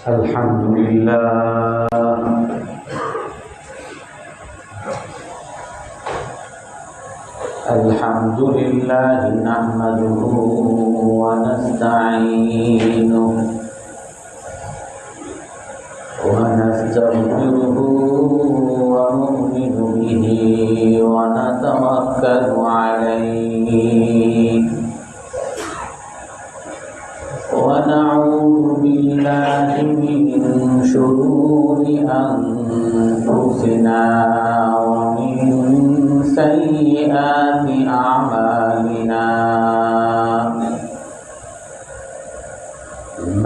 الحمد لله نحمده ونستعينه ونستغفره ونؤمن به ونتوكل عليه ونعوذ بالله من شرور أنفسنا ومن سيئات أعمالنا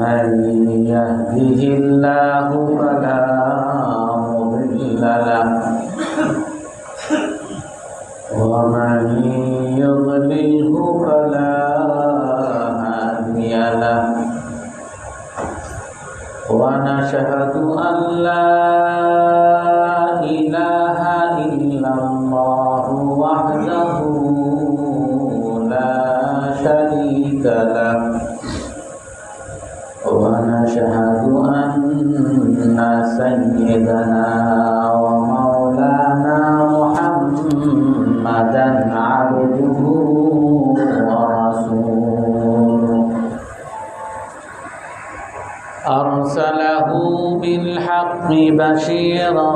من يهده الله فلا مضل له ومن يضلله فلا هادي له ونشهد أن لا إله إلا الله وحده لا شريك له ونشهد أن سيدنا ومولانا محمدا عبده ورسوله أرسله بالحق بشيرا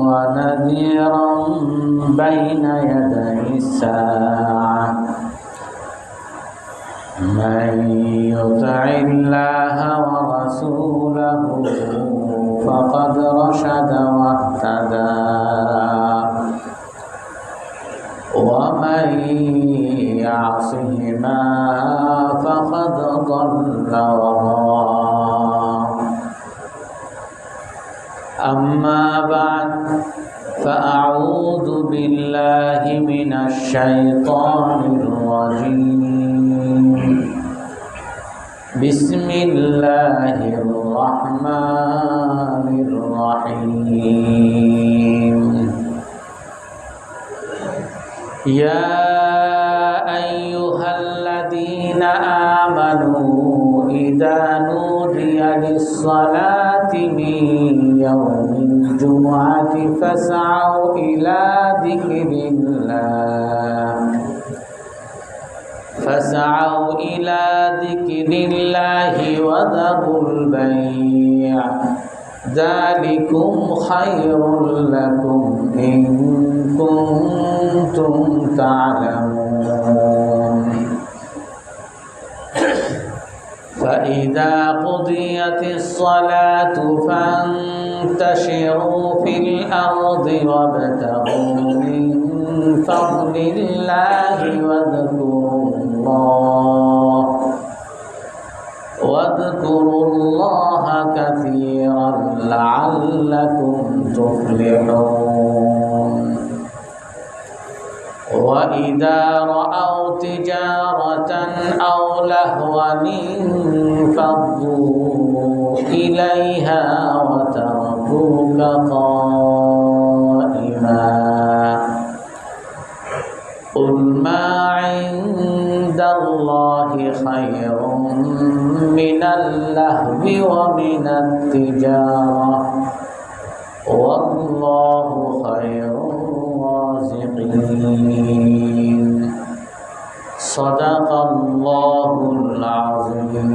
ونذيرا بين يدي الساعة من يطع الله ورسوله فقد رشد واهتدى ومن يعصهما فقد ضل وغوى أما بعد فأعوذ بالله من الشيطان الرجيم بسم الله الرحمن الرحيم يا أيها الذين آمنوا إذا نودي للصلاة من يوم الجمعة فاسعوا إلى ذكر الله وذروا البيع ذلكم خير لكم إن كنتم تعلمون فإذا قضيت الصلاة فانتشروا في الأرض وابتغوا من فضل الله واذكروا الله كثيرا لعلكم تفلحون وإذا رأوا تجارة أو لهوا انفضوا إليها وتركوك قائما قل ما عند الله خير من اللهو ومن التجارة والله خير الرازقين صدق الله العظيم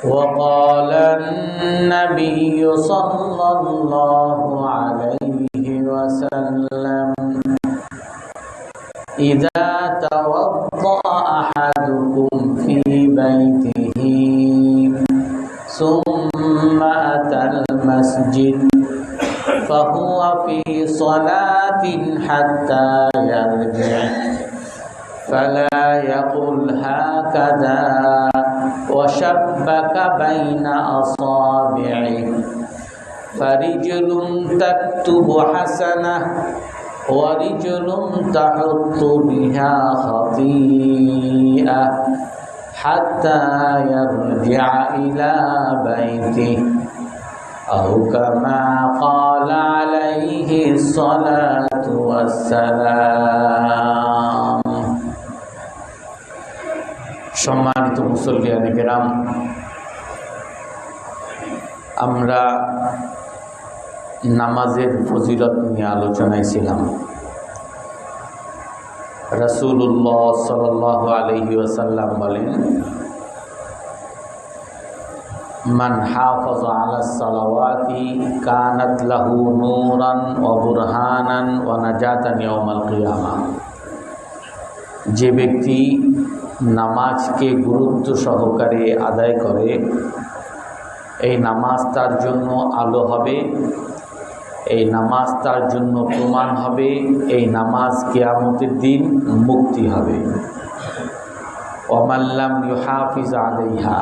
وقال النبي صلى الله عليه وسلم إذا توضأ أحدكم في بيته ثم أتى المسجد فهو في صلاة حتى يرجع فلا يقل هكذا وشبك بين أصابعه فرجل تكتب حسنة ورجل تحط بها خطيئة حتى يرجع إلى بيته أو كما قال عليه الصلاة والسلام। সম্মানিত মুসল্লিয়ানে কেরাম, আমরা নামাজের ফজিলত নিয়ে আলোচনায় ছিলাম। রাসূলুল্লাহ সাল্লাল্লাহু আলাইহি ওয়াসাল্লাম বলেন, মান হাফাযা আলাস সালাওয়াতি কানাত লাহু নূরান ওয়া বুরহানান ওয়া নাজাতান ইয়াউমাল কিয়ামাহ। যে ব্যক্তি নামাজকে গুরুত্ব সহকারে আদায় করে, এই নামাজ তার জন্য আলো হবে, এই নামাজ তার জন্য প্রমাণ হবে, এই নামাজ কিয়ামতের দিন মুক্তি হবে। ওয়ামান লাম ইউহাফিজ আলাইহা,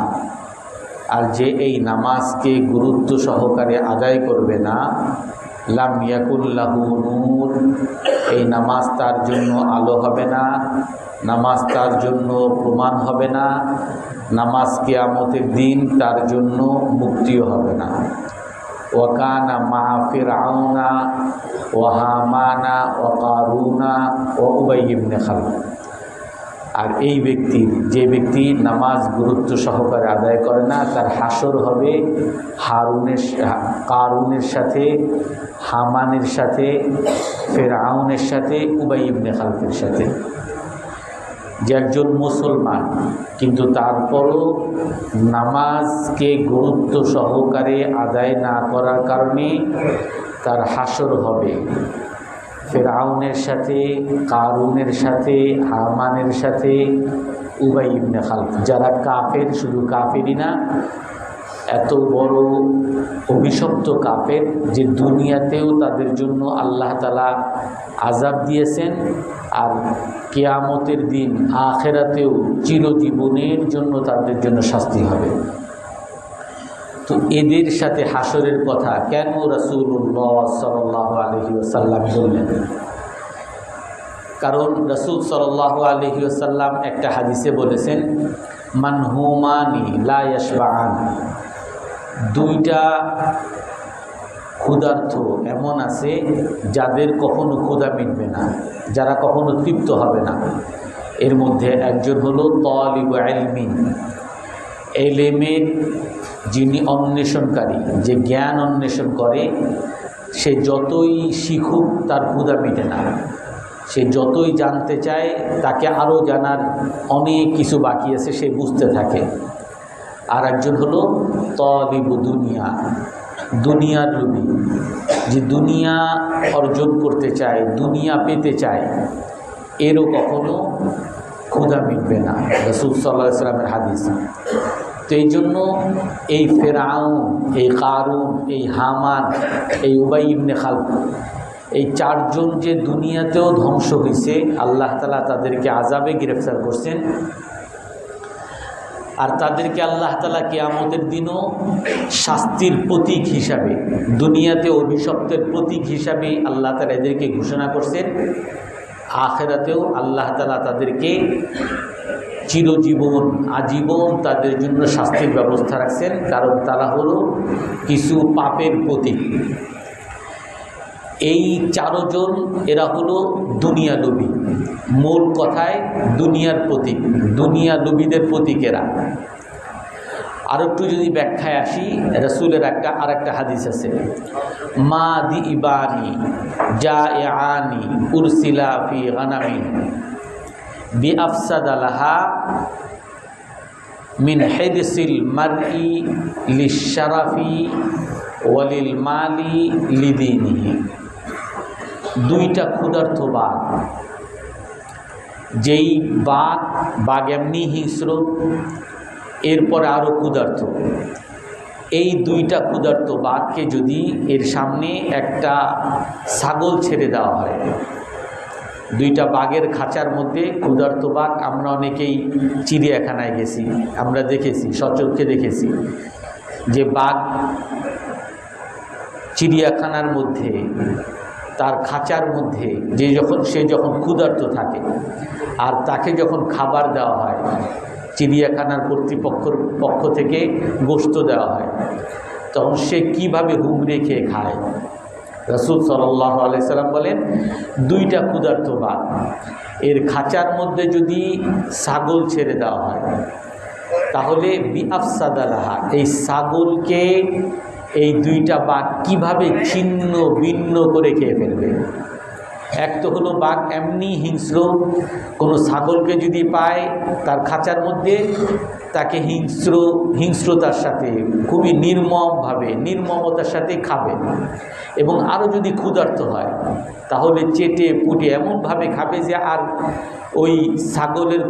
আর যে এই নামাজকে গুরুত্ব সহকারে আদায় করবে না, লাম ইয়াকুল লাহু নূর, এই নামাজ তার জন্য আলো হবে না, নামাজ তার জন্য প্রমাণ হবে না, নামাজ কিয়ামতের দিন তার জন্য মুক্তিও হবে না। ওয়া কানা মা ফিরআউনা ওয়া হামানা ওয়া কারুনা ওয়া উবাই ইবনে খালদ। আর এই ব্যক্তি, যে ব্যক্তি নামাজ গুরুত্ব সহকারে আদায় করে না, তার হাসর হবে কারুনের সাথে, হামানের সাথে, ফিরআউনের সাথে, উবাই ইবনে খালদের সাথে। যে একজন মুসলমান কিন্তু তারপরও নামাজকে গুরুত্ব সহকারে আদায় না করার কারণে তার হাসর হবে ফিরআউনের সাথে, কারুনের সাথে, হামানের সাথে, উবাই ইবনে খালদ। যারা কাফের, শুধু কাফেরই না, এত বড় অভিশপ্ত কাফের যে দুনিয়াতেও তাদের জন্য আল্লাহ তাআলা আযাব দিয়েছেন, আর কিয়ামতের দিন আখিরাতেও চিরজীবনের জন্য তাদের জন্য শাস্তি হবে। তো এদের সাথে হাসরের কথা কেন রাসূলুল্লাহ সাল্লাল্লাহু আলাইহি ওয়াসাল্লাম বললেন? কারণ রাসূল সাল্লাল্লাহু আলাইহি ওয়াসাল্লাম একটা হাদিসে বলেছেন, মানহুমানি লা ইয়াশবাআন, দুইটা ক্ষুধার্ত এমন আছে যাদের কখনো ক্ষুধা মিটবে না, যারা কখনো তৃপ্ত হবে না। এর মধ্যে একজন হলো তালিবু ইলমিন, ইলমের যিনি অন্বেষণকারী, যে জ্ঞান অন্বেষণ করে, সে যতই শিখুক তার ক্ষুধা মিটে না, সে যতই জানতে চায় তাকে আরও জানার অনেক কিছু বাকি আছে, সে বুঝতে থাকে। আর একজন হলো তালিবু দুনিয়া, দুনিয়ার লোভী, যে দুনিয়া অর্জন করতে চায়, দুনিয়া পেতে চায়, এরও কখনো ক্ষুধা মিটবে না, রাসূল সাল্লাল্লাহু আলাইহি ওয়াসাল্লামের হাদিস। তো এই জন্য এই ফিরআউন, এই কারুন, এই হামান, এই উবাই ইবনে খালদ, এই চারজন যে দুনিয়াতেও ধ্বংস হয়েছে, আল্লাহ তাআলা তাদেরকে আযাবে গ্রেফতার করছেন। আর তাদেরকে আল্লাহ তাআলা কিয়ামতের দিনও শাস্তির প্রতীক হিসাবে, দুনিয়াতে অভিশপ্তের প্রতীক হিসাবে আল্লাহ তাআলা এদেরকে ঘোষণা করছেন। আখিরাতেও আল্লাহ তাআলা তাদেরকে চিরজীবন, আজীবন তাদের জন্য শাস্তির ব্যবস্থা রাখছেন, কারণ তারা হলো কিছু পাপের প্রতীক। এই চারজন এরা হলো দুনিয়া লোভী, মূল কথায় দুনিয়ার প্রতীক, দুনিয়া লোভীদের প্রতীক এরা। আর একটু যদি ব্যাখ্যায় আসি, রাসূলের আরেকটা হাদিস আছে, মা দি ইবানি জাইআনি উরসিলা ফি গানামিন বিআফসাদা লাহা মিন হিদসিল মারই লিশরাফি ওয়ালিল মালি লিদিনিহি। দুইটা ক্ষুধার্ত বাঘ, যেই বাঘ এমনি হিংস্র, এরপরে আরও ক্ষুধার্ত, এই দুইটা ক্ষুধার্ত বাঘকে যদি এর সামনে একটা ছাগল ছেড়ে দেওয়া হয়, দুইটা বাঘের খাঁচার মধ্যে ক্ষুধার্ত বাঘ, আমরা অনেকেই চিড়িয়াখানায় গেছি, আমরা দেখেছি, সচক্ষে দেখেছি যে বাঘ চিড়িয়াখানার মধ্যে তার খাঁচার মধ্যে সে যখন ক্ষুধার্ত থাকে, আর তাকে যখন খাবার দেওয়া হয়, চিড়িয়াখানার কর্তৃপক্ষের পক্ষ থেকে গোশত দেওয়া হয়, তখন সে কিভাবে হুমড়ে খেয়ে খায়। রাসূল সাল্লাল্লাহু আলাইহি সাল্লাম বলেন, দুইটা ক্ষুধার্ত বাঘ, এর খাঁচার মধ্যে যদি ছাগল ছেড়ে দেওয়া হয়, তাহলে বিআফসাদা লাহা, এই ছাগলকে এই দুইটা বাঘ কিভাবে ছিন্ন ভিন্ন করে খেয়ে ফেলবে। এক তো হলো বাঘ এমনি হিংস্র, কোনো ছাগলকে যদি পায় তার খাঁচার মধ্যে তাকে হিংস্রতার সাথে খুবই নির্মমতার সাথে খাবে, এবং আরও যদি ক্ষুধার্ত হয় তাহলে চেটে পুটে এমনভাবে খাবে যে আর ওই ছাগলের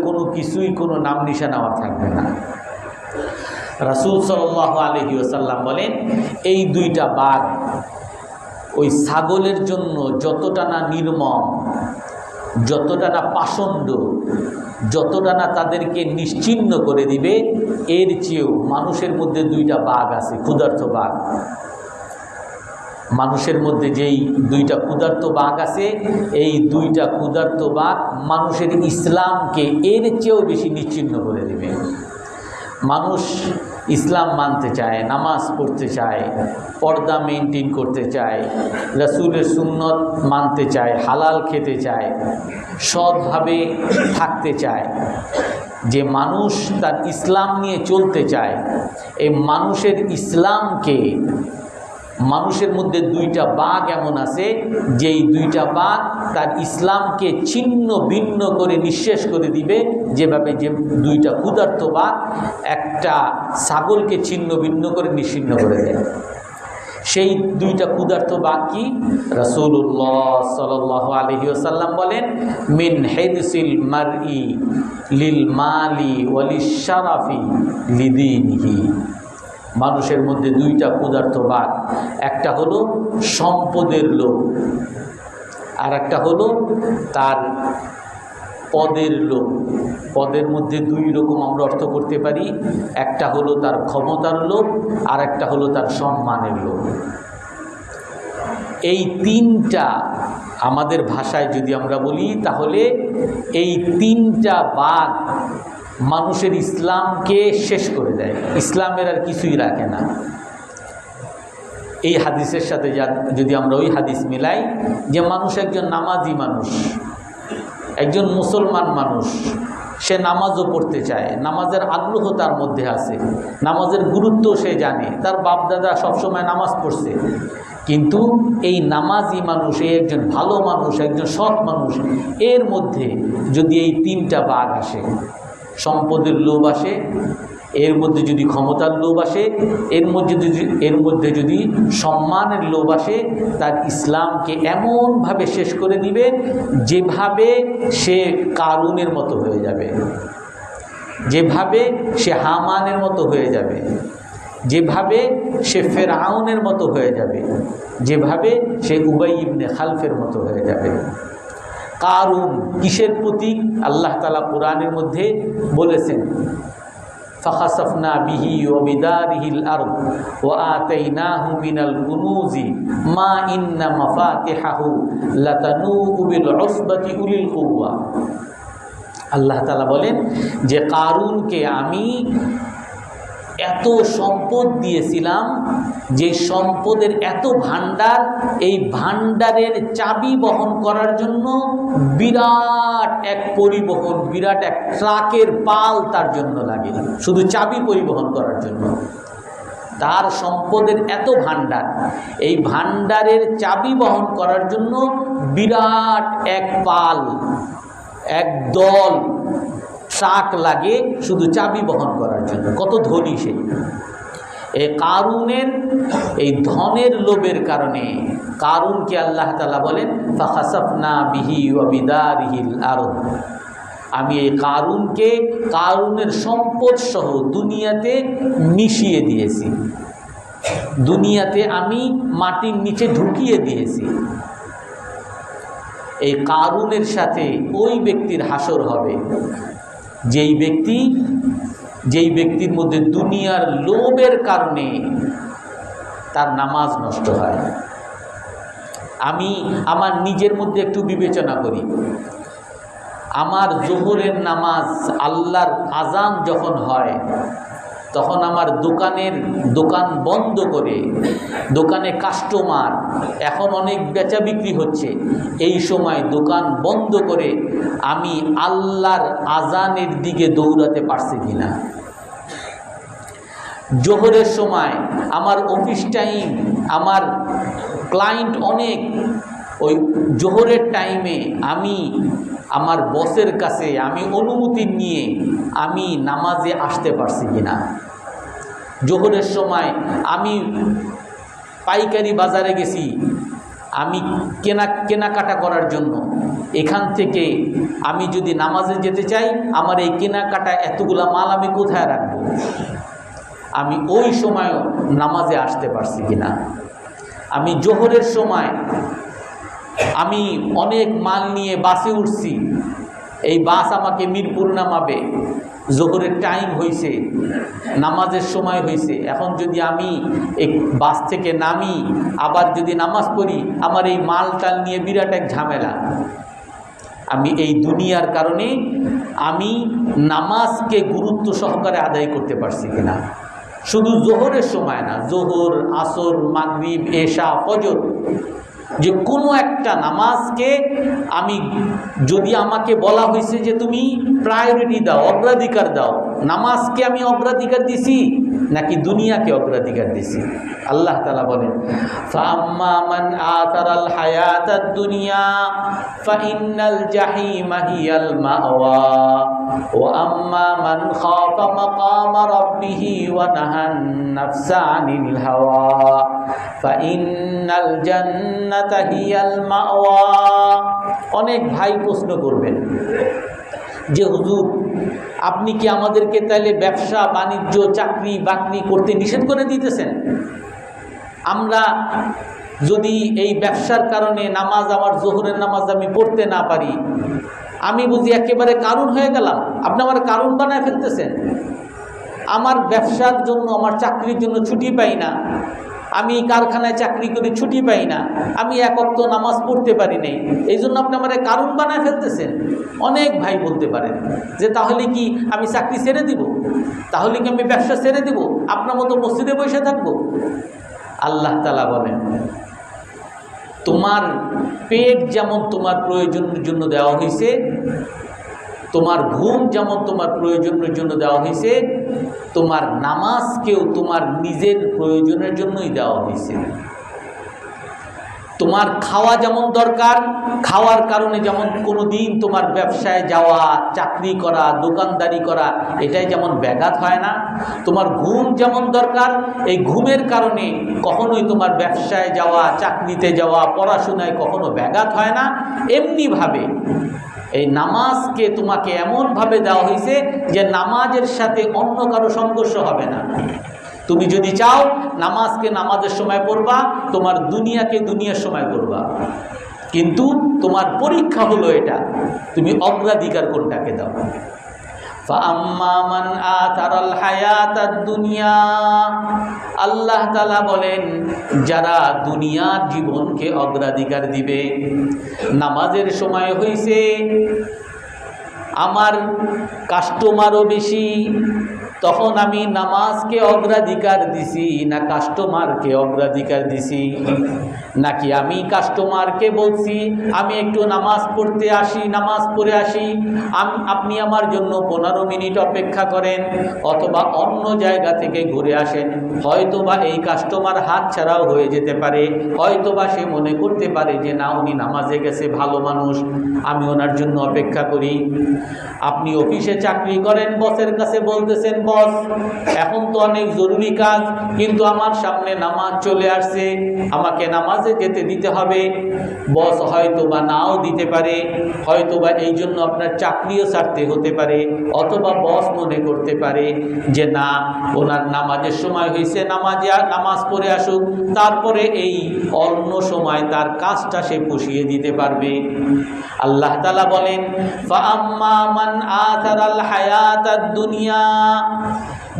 কোনো নাম নিশানা আর থাকবে না। রাসূল সাল্লাল্লাহু আলাইহি ওয়াসাল্লাম বলেন, এই দুইটা বাঘ ওই ছাগলের জন্য যতটা না নির্মম, যতটা না পাষণ্ড, যতটা না তাদেরকে নিশ্চিহ্ন করে দিবে, এর চেয়েও মানুষের মধ্যে দুইটা বাঘ আছে, ক্ষুধার্ত বাঘ। মানুষের মধ্যে যেই দুইটা ক্ষুধার্ত বাঘ আছে, এই দুইটা ক্ষুধার্ত বাঘ মানুষের ইসলামকে এর চেয়েও বেশি নিশ্চিহ্ন করে দেবে। মানুষ ইসলাম মানতে চায়, নামাজ পড়তে চায়, পর্দা মেনটেন করতে চায়, রাসূলের সুন্নত মানতে চায়, হালাল খেতে চায়, সৎভাবে থাকতে চায়। যে মানুষ তার ইসলাম নিয়ে চলতে চায়, এই মানুষের ইসলামকে, মানুষের মধ্যে দুইটা বাঘ এমন আছে যেই দুইটা বাঘ তার ইসলামকে ছিন্ন ভিন্ন করে নিঃশেষ করে দিবে, যেভাবে যে দুইটা ক্ষুধার্ত বাঘ একটা ছাগলকে ছিন্ন ভিন্ন করে নিশ্চিহ্ন করে দেয়। সেই দুইটা ক্ষুধার্ত বাঘ কি? রাসূলুল্লাহ সাল্লাল্লাহু আলাইহি ওয়াসাল্লাম বলেন, মিন হিরসিল মারই লিল মালি ওয়ালিশ শারাফি লিদীনিহি। মানুষের মধ্যে দুইটা ক্ষুধার্ত বাঘ, একটা হলো সম্পদের লোভ, আর একটা হলো তার পদের লোভ। পদের মধ্যে দুই রকম আমরা অর্থ করতে পারি, একটা হলো তার ক্ষমতার লোভ, আর একটা হলো তার সম্মানের লোভ। এই তিনটা আমাদের ভাষায় যদি আমরা বলি, তাহলে এই তিনটা বাঘ মানুষের ইসলামকে শেষ করে দেয়, ইসলামের আর কিছুই রাখে না। এই হাদিসের সাথে যদি আমরা ওই হাদিস মিলাই, যে মানুষ একজন নামাজি মানুষ, একজন মুসলমান মানুষ, সে নামাজও পড়তে চায়, নামাজের আগ্রহ তার মধ্যে আছে, নামাজের গুরুত্ব সে জানে, তার বাপদাদা সবসময় নামাজ পড়ছে, কিন্তু এই নামাজি মানুষ, এই একজন ভালো মানুষ, একজন সৎ মানুষ, এর মধ্যে যদি এই তিনটা বাঘ আসে, সম্পদের লোভ আসে, এর মধ্যে যদি ক্ষমতার লোভ আসে, এর মধ্যে যদি সম্মানের লোভ আসে, তার ইসলামকে এমনভাবে শেষ করে দিবে যেভাবে সে কারুনের মতো হয়ে যাবে, যেভাবে সে হামানের মতো হয়ে যাবে, যেভাবে সে ফেরাউনের মতো হয়ে যাবে, যেভাবে সে উবাই ইবনে খালফের মতো হয়ে যাবে। কারুন কিসের প্রতীক? আল্লাহ তাআলা কোরআনের মধ্যে বলেছেন, ফাখাসাফনা বিহি ওয়া বিদারিহিল আরদ ওয়া আতাইনাহু মিনাল কুনুজি মা ইন্না মাফাতিহাহু লাতানূউ বিল উসবাতি উলিল কুওয়া। আল্লাহ তাআলা বলেন যে কারুনকে আমি এত সম্পদ দিয়েছিলাম, যে সম্পদের এত ভান্ডার, এই ভান্ডারের চাবি বহন করার জন্য বিরাট এক পরিবহন, বিরাট এক ট্রাকের পাল তার জন্য লাগে, শুধু চাবি পরিবহন করার জন্য। তার সম্পদের এত ভান্ডার, এই ভান্ডারের চাবি বহন করার জন্য বিরাট এক পাল, এক দল ট্রাক লাগে শুধু চাবি বহন করার জন্য। কত ধনী সে! এই কারুনের এই ধনের লোভের কারণে কারুনকে আল্লাহ তাআলা বলেন, ফাখাসাফনা বিহি ওয়া বিদারিহিল আরদ। আমি এই কারুনকে, কারুনের সম্পদ সহ দুনিয়াতে মিশিয়ে দিয়েছি, দুনিয়াতে আমি মাটির নিচে ঢুকিয়ে দিয়েছি। এই কারুনের সাথে ওই ব্যক্তির হাসর হবে যেই ব্যক্তির মধ্যে দুনিয়ার লোভের কারণে তার নামাজ নষ্ট হয়। আমি আমার নিজের মধ্যে একটু বিবেচনা করি, আমার জোহরের নামাজ, আল্লাহর আজান যখন হয়, তখন আমার দোকান বন্ধ করে, দোকানে কাস্টমার, এখন অনেক বেচা বিক্রি হচ্ছে, এই সময় দোকান বন্ধ করে আমি আল্লাহর আজানের দিকে দৌড়াতে পারছি কিনা? জোহরের সময় আমার অফিস টাইম, আমার ক্লায়েন্ট অনেক, ওই জোহরের টাইমে আমি আমার বসের কাছে আমি অনুমতি নিয়ে আমি নামাজে আসতে পারছি কিনা। জোহরের সময় আমি পাইকারি বাজারে গেছি, আমি কেনাকাটা করার জন্য, এখান থেকে আমি যদি নামাজে যেতে চাই, আমার এই কেনাকাটা এতগুলা মাল আমি কোথায় রাখবো, আমি ওই সময়ও নামাজে আসতে পারছি কিনা। আমি জোহরের সময় আমি অনেক মাল নিয়ে বাসে উঠছি, এই বাস আমাকে মিরপুর নামাবে, জোহরের টাইম হয়েছে, নামাজের সময় হয়েছে, এখন যদি আমি এই বাস থেকে নামি আবার যদি নামাজ পড়ি, আমার এই মাল টাল নিয়ে বিরাট এক ঝামেলা। আমি এই দুনিয়ার কারণে আমি নামাজকে গুরুত্ব সহকারে আদায় করতে পারছি কিনা। শুধু জোহরের সময় না, জোহর, আসর, মাগরিব, এশা, ফজর, যে কোনো একটা নামাজকে আমি, যদি আমাকে বলা হয়েছে যে তুমি প্রায়োরিটি দাও, অগ্রাধিকার দাও, নামাজকে আমি অগ্রাধিকার দিছি নাকি দুনিয়াকে অগ্রাধিকার দিছি। আল্লাহ তাআলা বলেন, ফাআম্মা মান আতারাল হায়াতাদ দুনিয়া ফাইন্নাল জাহিমা হিয়াল মাওয়া ওয়া আম্মা মান খাফা মাকামা রাব্বিহি ওয়া নাহান নাফসা আনিল হাওয়া ফাইন্নাল জান্নাতা হিয়াল মাওয়া। অনেক ভাই প্রশ্ন করবেন যে হুজুর, আপনি কি আমাদেরকে তাহলে ব্যবসা বাণিজ্য, চাকরি বাকরি করতে নিষেধ করে দিতেছেন? আমরা যদি এই ব্যবসার কারণে নামাজ, আমার জোহরের নামাজ আমি পড়তে না পারি, আমি বুঝি একেবারে কারণ হয়ে গেলাম? আপনি আমার কারণ বানায় ফেলতেছেন। আমার ব্যবসার জন্য, আমার চাকরির জন্য ছুটি পাই না, আমি কারখানায় চাকরি করি, ছুটি পাই না, আমি এক ওয়াক্ত নামাজ পড়তে পারি নাই, এই জন্য আপনি আমার কারণ বানায় ফেলতেছেন। অনেক ভাই বলতে পারেন যে তাহলে কি আমি চাকরি ছেড়ে দিব, তাহলে কি আমি ব্যবসা ছেড়ে দিব, আপনার মতো মসজিদে বসে থাকবো? আল্লাহ তাআলা বলেন, তোমার পেট যেমন তোমার প্রয়োজনের জন্য দেওয়া হয়েছে, তোমার ঘুম যেমন তোমার প্রয়োজনের জন্য দেওয়া হয়েছে, তোমার নামাজকেও তোমার নিজের প্রয়োজনের জন্যই দেওয়া হয়েছে। তোমার খাওয়া যেমন দরকার, খাওয়ার কারণে যেমন কোনো দিন তোমার ব্যবসায় যাওয়া, চাকরি করা, দোকানদারি করা, এটাই যেমন ব্যাঘাত হয় না, তোমার ঘুম যেমন দরকার, এই ঘুমের কারণে কখনোই তোমার ব্যবসায় যাওয়া, চাকরিতে যাওয়া, পড়াশোনায় কখনো ব্যাঘাত হয় না, এমনিভাবে এই নামাজকে তোমাকে এমনভাবে দেওয়া হয়েছে যে নামাজের সাথে অন্য কারো সংঘর্ষ হবে না। তুমি যদি চাও নামাজকে নামাজের সময় পড়বা, তোমার দুনিয়াকে দুনিয়ার সময় করবা, কিন্তু তোমার পরীক্ষা হলো এটা, তুমি অগ্রাধিকার কোনটাকে দাও। ফাআম্মা মান আতারাল হায়াতাদ দুনিয়া, আল্লাহ তাআলা বলেন, যারা দুনিয়ার জীবনকে অগ্রাধিকার দিবে, নামাজের সময় হইছে, আমার কাস্টমারও বেশি, তখন আমি নামাজকে অগ্রাধিকার দিছি না কাস্টমারকে অগ্রাধিকার দিছি? নাকি আমি কাস্টমারকে বলছি আমি একটু নামাজ পড়তে আসি, নামাজ পড়ে আসি, আপনি আমার জন্য 15 মিনিট অপেক্ষা করেন, অথবা অন্য জায়গা থেকে ঘুরে আসেন। হয়তোবা এই কাস্টমার হাত ছাড়াও হয়ে যেতে পারে, হয়তোবা সে মনে করতে পারে যে না, উনি নামাজে গেছে, ভালো মানুষ, আমি ওনার জন্য অপেক্ষা করি। আপনি অফিসে চাকরি করেন, বসের কাছে বলতেছেন, বস এখন তো অনেক জরুরি কাজ, কিন্তু আমার সামনে নামাজ চলে আসছে, আমাকে নামাজে যেতে দিতে হবে। বস হয়তোবা নাও দিতে পারে, হয়তোবা এই জন্য আপনার চাকরিও ছাড়তে হতে পারে, অথবা বস মনে করতে পারে যে না, ওনার নামাজের সময় হয়েছে, নামাজ পড়ে আসুক, তারপরে এই অন্য সময় তার কাজটা সে পুষিয়ে দিতে পারবে। আল্লাহ তাআলা বলেন, ফাআম্মা মান আতারাল হায়াতাদ দুনিয়া,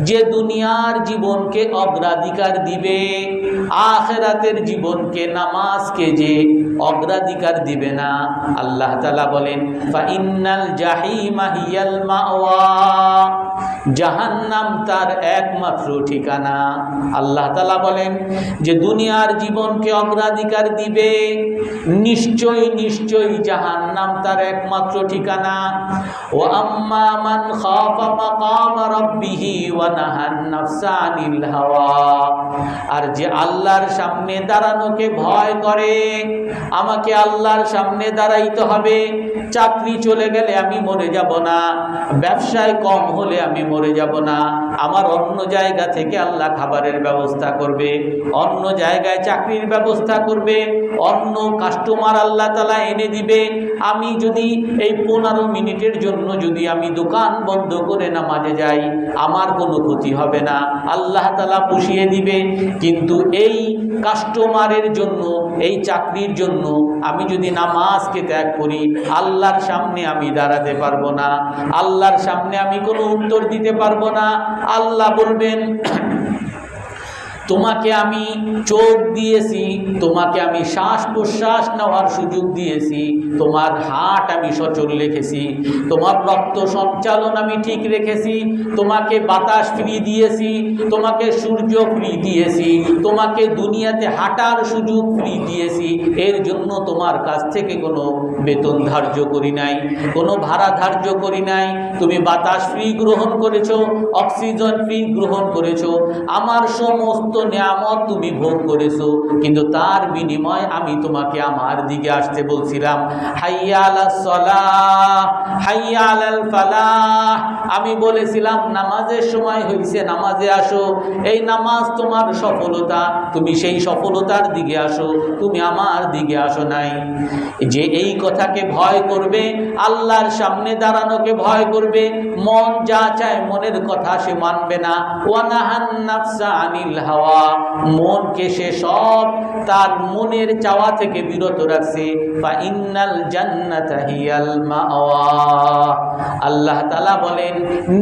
যে দুনিয়ার জীবনকে অগ্রাধিকার দিবে, আখিরাতের জীবনকে, নামাজকে যে অগ্রাধিকার দিবে না, আল্লাহ তাআলা বলেন, ফাইন্নাল জাহিমা হিয়াল মাওয়া, জাহান্নাম তার একমাত্র ঠিকানা। আল্লাহ তাআলা বলেন যে দুনিয়ার জীবনকে অগ্রাধিকার দিবে, নিশ্চয়ই নিশ্চয়ই জাহান্নাম তার একমাত্র ঠিকানা। ওয়া আম্মা মান খাফা মাকাম রাব্বিহি ওয়া নাহান নাফসা আনিল হাওয়া, আর যে আল্লাহর সামনে দাঁড়ানোকে ভয় করে, আমাকে আল্লাহর সামনে দাঁড়াইতে হবে, চাকরি চলে গেলে আমি মরে যাব না, ব্যবসায় কম হলে আমি মরে যাব না, আমার অন্য জায়গা থেকে আল্লাহ খাবারের ব্যবস্থা করবে, অন্য জায়গায় চাকরির ব্যবস্থা করবে, অন্য কাস্টমার আল্লাহ তাআলা এনে দিবে। আমি যদি এই 15 মিনিটের জন্য যদি আমি দোকান বন্ধ করে নামাজে যাই, আমার কোনো ক্ষতি হবে না, আল্লাহ তাআলা পুষিয়ে দিবে। কিন্তু এই কাস্টমারের জন্য, এই চাকরির জন্য আমি যদি নামাজকে ত্যাগ করি, আল্লাহর সামনে আমি দাঁড়াতে পারবো না, আল্লাহর সামনে আমি কোনো উত্তর দিতে পারবো না। আল্লাহ বলবেন তোমাকে আমি চোখ দিয়েছি, তোমাকে আমি শ্বাস প্রশ্বাস নেওয়ার সুযোগ দিয়েছি, তোমার হার্ট আমি সচল রেখেছি, তোমার রক্ত সঞ্চালন আমি ঠিক রেখেছি, তোমাকে বাতাস ফ্রি দিয়েছি, তোমাকে সূর্য ফ্রি দিয়েছি, তোমাকে দুনিয়াতে হাঁটার সুযোগ ফ্রি দিয়েছি। এর জন্য তোমার কাছ থেকে কোনো বেতন ধার্য করি নাই, কোনো ভাড়া ধার্য করি নাই। তুমি বাতাস ফ্রি গ্রহণ করেছো, অক্সিজেন ফ্রি গ্রহণ করেছো, আমার সমস্ত নিয়ামত তুমি ভোগ করেছো, কিন্তু তার বিনিময়ে আমি তোমাকে আমার দিকে আসতে বলছিলাম, হাইয়া আলাস সালাহ হাইয়া আলাল ফালাহ। আমি বলেছিলাম নামাজের সময় হয়েছে, নামাজে আসো, এই নামাজ তোমার সফলতা, তুমি সেই সফলতার দিকে আসো, তুমি আমার দিকে আসো নাই। যে এই কথাকে ভয় করবে, আল্লাহর সামনে দাঁড়ানোকে ভয় করবে, মন যা চায় মনের কথা সে মানবে না, ওয়া নাহান নাফসা আনিল হাওয়া, মনকে সে সব তার মনের চাওয়া থেকে বিরত রাখছে, ফা ইন্নাল জান্নাতা হিয়াল মাওয়া। আল্লাহ তাআলা বলেন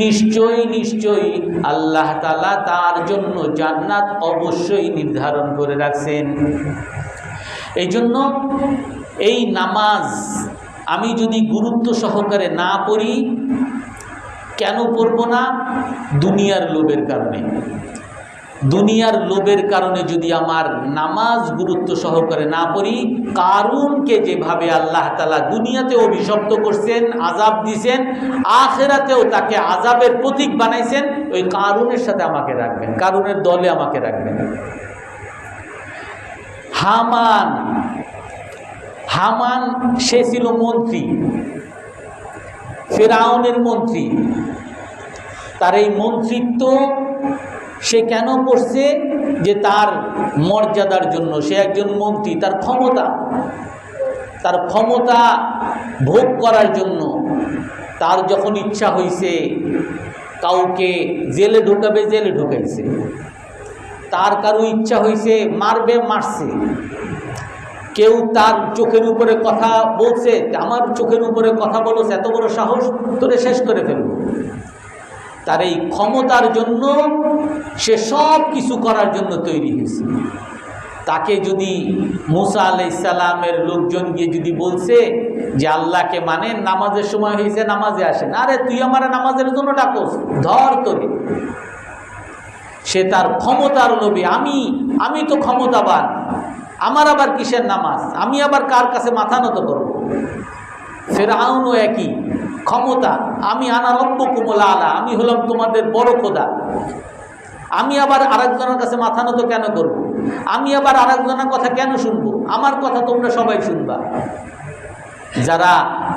নিশ্চয়ই নিশ্চয়ই আল্লাহ তাআলা তার জন্য জান্নাত অবশ্যই নির্ধারণ করে রাখছেন। এই জন্য এই নামাজ আমি যদি গুরুত্ব সহকারে না পড়ি, কেন পড়ব না? দুনিয়ার লোভের কারণে। দুনিয়ার লোভের কারণে যদি আমার নামাজ গুরুত্ব সহকারে না পড়ি, কারুনকে যেভাবে আল্লাহ তাআলা দুনিয়াতে অভিশপ্ত করছেন, আযাব দিয়েছেন, আখিরাতেও তাকে আযাবের প্রতীক বানাইছেন, ওই কারুনের সাথে আমাকে রাখবেন, কারুনের দলে আমাকে রাখবেন। হামান সে ছিল মন্ত্রী, ফেরাউনের মন্ত্রী। তার এই মন্ত্রিত্ব সে কেন করছে? যে তার মর্যাদার জন্য, সে একজন মন্ত্রী, তার ক্ষমতা ভোগ করার জন্য। তার যখন ইচ্ছা হয়েছে কাউকে জেলে ঢুকাবে, জেলে ঢুকাইছে। তার কারো ইচ্ছা হয়েছে মারবে, মারছে। কেউ তার চোখের উপরে কথা বলছে, আমার চোখের উপরে কথা বলছে, এত বড় সাহস, তোরে শেষ করে ফেলবো। তার এই ক্ষমতার জন্য সে সব কিছু করার জন্য তৈরি হয়েছে। তাকে যদি মুসা আলাইহিস সালামের লোকজন গিয়ে যদি বলছে যে আল্লাহকে মানেন, নামাজের সময় হয়েছে, নামাজে আসেন, আরে তুই আমার নামাজের জন্য ডাকোস, ধর তোরে। সে তার ক্ষমতার লোভে, আমি তো ক্ষমতাবান, আমার আবার কিসের নামাজ, আমি আবার কার কাছে মাথা নত করব? ফেরাউনও একই ক্ষমতা, আমি আনা রব্বুকুমুল আলা, আমি হলাম তোমাদের বড় খোদা, আমি আবার আরেকজনের কাছে মাথা নত কেন করব? আমি আবার আরেকজনের কথা কেন শুনবো? আমার কথা তোমরা সবাই শুনবা। যারা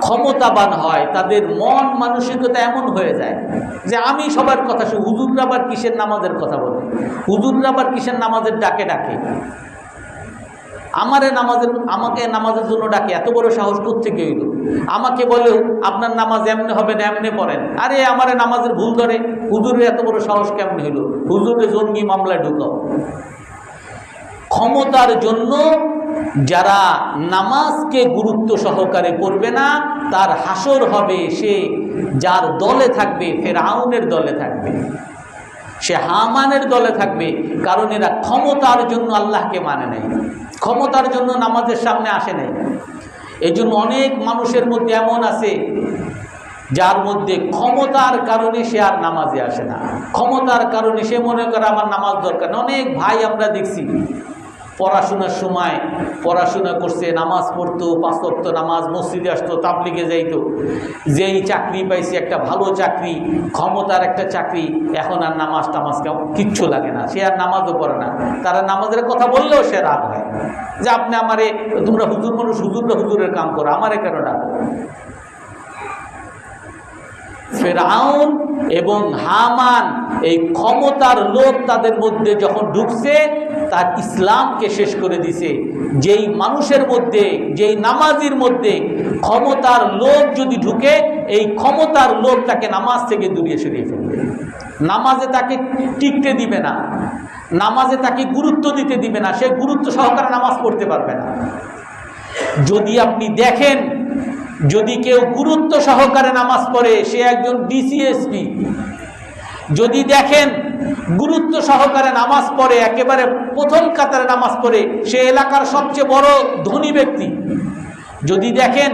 ক্ষমতাবান হয় তাদের মন মানসিকতা এমন হয়ে যায় যে আমি সবার কথা শুনি। হুজুররা আবার কিসের নামাজের কথা বলে, হুজুররা আবার কিসের নামাজের ডাকে আমাকে নামাজের জন্য ডাকে। এত বড় সাহস কোত্থেকে হইল? আমাকে বলেও আপনার নামাজ এমনি হবে না, এমনি পড়েন। আরে আমারে নামাজের ভুল ধরে, হুজুরের এত বড় সাহস কেমন হইল? হুজুরের জঙ্গি মামলায় ঢুকাও। ক্ষমতার জন্য যারা নামাজকে গুরুত্ব সহকারে পড়বে না, তার হাসর হবে সে যার দলে থাকবে, ফেরাউনের দলে থাকবে, সে হামানের দলে থাকবে। কারণ এরা ক্ষমতার জন্য আল্লাহকে মানে নাই, ক্ষমতার জন্য নামাজের সামনে আসে নাই। এই জন্য অনেক মানুষের মধ্যে এমন আছে যার মধ্যে ক্ষমতার কারণে সে আর নামাজে আসে না, ক্ষমতার কারণে সে মনে করে আমার নামাজ দরকার না। অনেক ভাই আমরা দেখছি পড়াশোনার সময় পড়াশোনা করছে, নামাজ পড়তো, 5 ওয়াক্ত নামাজ, মসজিদে আসতো, তাবলিগে যাইতো, যেই চাকরি পাইছে একটা ভালো চাকরি, ক্ষমতার একটা চাকরি, এখন আর নামাজ টামাজ কিচ্ছু লাগে না, সে আর নামাজও পড়ে না। তারা নামাজের কথা বললেও সে রাগ হয় যে আপনি আমারে, তোমরা হুজুর মানুষ, হুজুররা হুজুরের কাম করো, আমারে কেন ডাকো? ফেরাউন এবং হামান এই ক্ষমতার লোভ তাদের মধ্যে যখন ঢুকছে, তার ইসলামকে শেষ করে দিছে। যেই মানুষের মধ্যে, যেই নামাজির মধ্যে ক্ষমতার লোভ যদি ঢুকে, এই ক্ষমতার লোভ তাকে নামাজ থেকে দূরে সরিয়ে ফেলবে, নামাজে তাকে টিকতে দিবে না, নামাজে তাকে গুরুত্ব দিতে দিবে না, সে গুরুত্ব সহকারে নামাজ পড়তে পারবে না। যদি আপনি দেখেন, যদি কেউ গুরুত্ব সহকারে নামাজ পড়ে, সে একজন ডিসিএসপি। যদি দেখেন গুরুত্ব সহকারে নামাজ পড়ে, একেবারে প্রথম কাতারে নামাজ পড়ে, সে এলাকার সবচেয়ে বড় ধনী ব্যক্তি। যদি দেখেন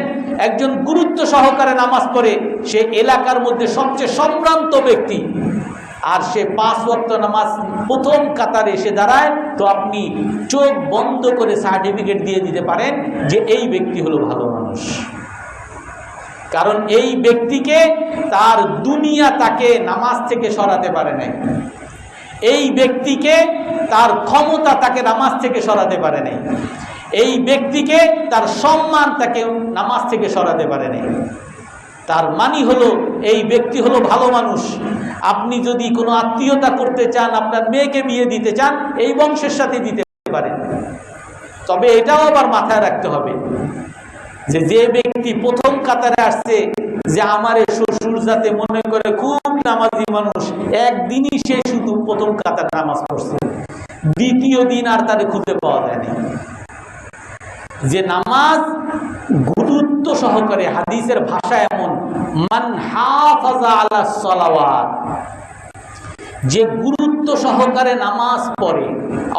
একজন গুরুত্ব সহকারে নামাজ পড়ে, সে এলাকার মধ্যে সবচেয়ে সম্ভ্রান্ত ব্যক্তি, আর সে 5 ওয়াক্ত নামাজ প্রথম কাতারে এসে দাঁড়ায়, তো আপনি চোখ বন্ধ করে সার্টিফিকেট দিয়ে দিতে পারেন যে এই ব্যক্তি হলো ভালো মানুষ। কারণ এই ব্যক্তিকে তার দুনিয়া তাকে নামাজ থেকে সরাতে পারে নাই, এই ব্যক্তিকে তার ক্ষমতা তাকে নামাজ থেকে সরাতে পারে নাই, এই ব্যক্তিকে তার সম্মান তাকে নামাজ থেকে সরাতে পারে নাই। তার মানে হলো এই ব্যক্তি হলো ভালো মানুষ। আপনি যদি কোনো আত্মীয়তা করতে চান, আপনার মেয়েকে বিয়ে দিতে চান, এই বংশের সাথে দিতে পারেন, তবে এটাও আবার মাথায় রাখতে হবে যে যে ব্যক্তি প্রথম কাতারে আসছে, যে আমার শ্বশুর যাতে মনে করে খুব নামাজি মানুষ, একদিনই সে শুধু প্রথম কাতারে নামাজ পড়ছে, দ্বিতীয় দিন আর তারে খুঁজে পাওয়া যায়নি। যে নামাজ গুরুত্ব সহকারে, হাদিসের ভাষা এমন, মান হাফাজা আলা সালাওয়াত, যে গুরুত্ব সহকারে নামাজ পড়ে,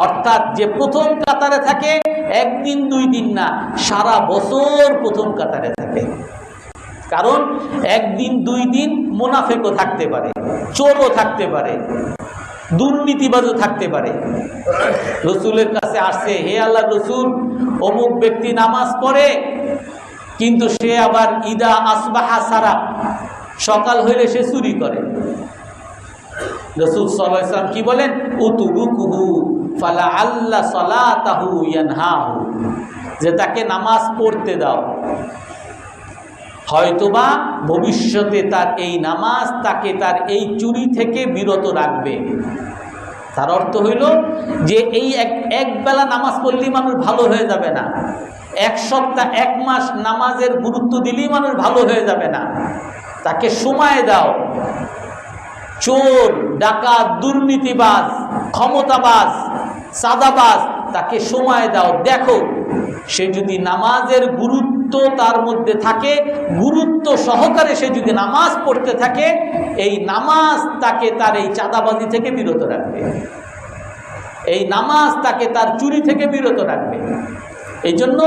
অর্থাৎ যে প্রথম কাতারে থাকে, একদিন 2 দিন না, সারা বছর প্রথম কাতারে থাকে। কারণ একদিন 2 দিন মুনাফিকও থাকতে পারে, চোরও থাকতে পারে, দুর্নীতিবাজও থাকতে পারে। রসুলের কাছে আসছে, হে আল্লাহ রসুল, অমুক ব্যক্তি নামাজ পড়ে, কিন্তু সে আবার ইদা আসবাহা সারা, সকাল হইলে সে চুরি করে। রাসূল সাল্লাল্লাহু আলাইহি ওয়াসাল্লাম কি বলেন? উতুরুকুহু ফালা আল্লা সালাতাহু ইয়ানহাহু, যে তাকে নামাজ পড়তে দাও, হয়তোবা ভবিষ্যতে তার এই নামাজ তাকে তার এই চুরি থেকে বিরত রাখবে। তার অর্থ হইল যে এই এক বেলা নামাজ পড়লেই মানুষ ভালো হয়ে যাবে না, 1 সপ্তাহ 1 মাস নামাজের গুরুত্ব দিলেই মানুষ ভালো হয়ে যাবে না। তাকে সময় দাও। চোর, ডাকাত, দুর্নীতিবাজ, ক্ষমতাবাজ, সাদাবাজ, তাকে সময় দাও, দেখো সে যদি নামাজের গুরুত্ব তার মধ্যে থাকে, গুরুত্ব সহকারে সে যদি নামাজ পড়তে থাকে, এই নামাজ তাকে তার এই চাঁদাবাজি থেকে বিরত রাখবে, এই নামাজ তাকে তার চুরি থেকে বিরত রাখবে। এই জন্য